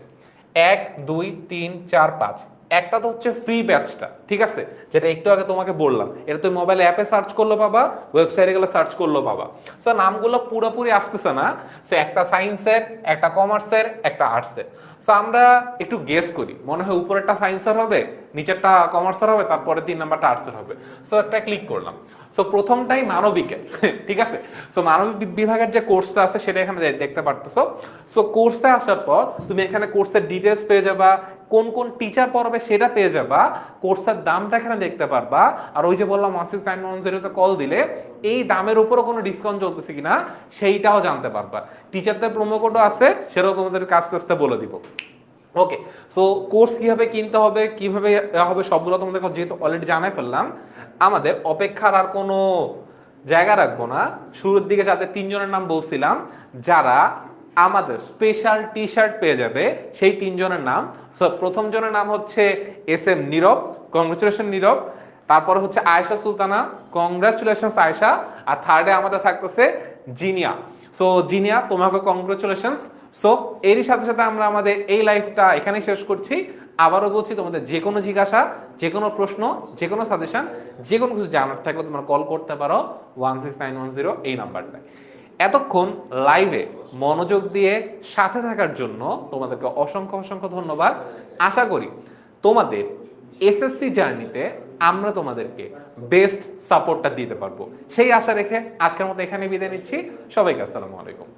1 2 3 4 5। একটা তো হচ্ছে ফ্রি ব্যাচটা, ঠিক আছে, যেটা একটু আগে তোমাকে বললাম। এটা তুমি মোবাইল অ্যাপে সার্চ করলো পাবা, ওয়েবসাইটে গেলে সার্চ করলো পাবা। সো নামগুলো পুরোপুরি আসতেছে না। সো একটা সায়েন্সের, একটা কমার্সের, একটা আর্টসের। সো আমরা একটু গেস করি, মনে হয় উপরেরটা সায়েন্সের হবে, নিচেরটা কমার্সের হবে, তারপরে 3 নাম্বারটা আর্টসের হবে। সো একটা ক্লিক করলাম। সো প্রথমটাই মানবিকের, ঠিক আছে। সো মানবিক বিভাগের যে কোর্সটা আছে সেটা এখানে দেখতে পারতেছো। সো কোর্সে আসার পর তুমি এখানে কোর্সের ডিটেলস পেয়ে যাবা, কোন কোন টিচার পড়াবে সেটা পেয়ে যাবা, কোর্সের দামটা এখানে দেখতে পারবা। আর ওই যে বললাম 16910 কল দিলে এই দামের উপরও কোনো ডিসকাউন্ট চলতেছে কিনা সেইটাও জানতে পারবা। টিচারদের প্রোমো কোডও আছে, সেটাও তোমাদেরকে আস্তে আস্তে বলে দিব। ওকে, সো কোর্স কিভাবে কিনতে হবে, কিভাবে হবে, সবগুলো তোমাদেরকে যেহেতু অলরেডি জানাই ফেললাম, আমাদের অপেক্ষার আর কোনো জায়গা রাখবো না। শুরুর দিকে যাদের 3 জনের নাম বলছিলাম, যারা আমাদের স্পেশাল টি শার্ট পেয়ে যাবে, সেই 3 জনের নাম। সো প্রথম জনের নাম হচ্ছে SM নীরব, কংগ্রেচুলেশন নীরব। তারপর হচ্ছে আয়েশা সুলতানা, কংগ্রেচুলেশন আয়েশা। আর থার্ডে আমাদের থাকতেছে জিনিয়া। সো জিনিয়া, তোমাকে কংগ্রেচুলেশনস। সো এরই সাথে সাথে আমরা আমাদের এই লাইফটা এখানেই শেষ করছি। আবারও বলছি, তোমাদের যে কোনো জিজ্ঞাসা, যে কোনো প্রশ্ন, যে কোনো সাজেশন, যে কোনো কিছু জানার থাকলে তোমরা কল করতে পারো 16910 এই নাম্বারটায়। এতক্ষণ লাইভে মনোযোগ দিয়ে সাথে থাকার জন্য তোমাদেরকে অসংখ্য অসংখ্য ধন্যবাদ। আশা করি তোমাদের এসএসসি জার্নিতে আমরা তোমাদেরকে বেস্ট সাপোর্টটা দিতে পারবো, সেই আশা রেখে আজকের মতো এখানে বিদায় নিচ্ছি। সবাইকে আসসালামু আলাইকুম।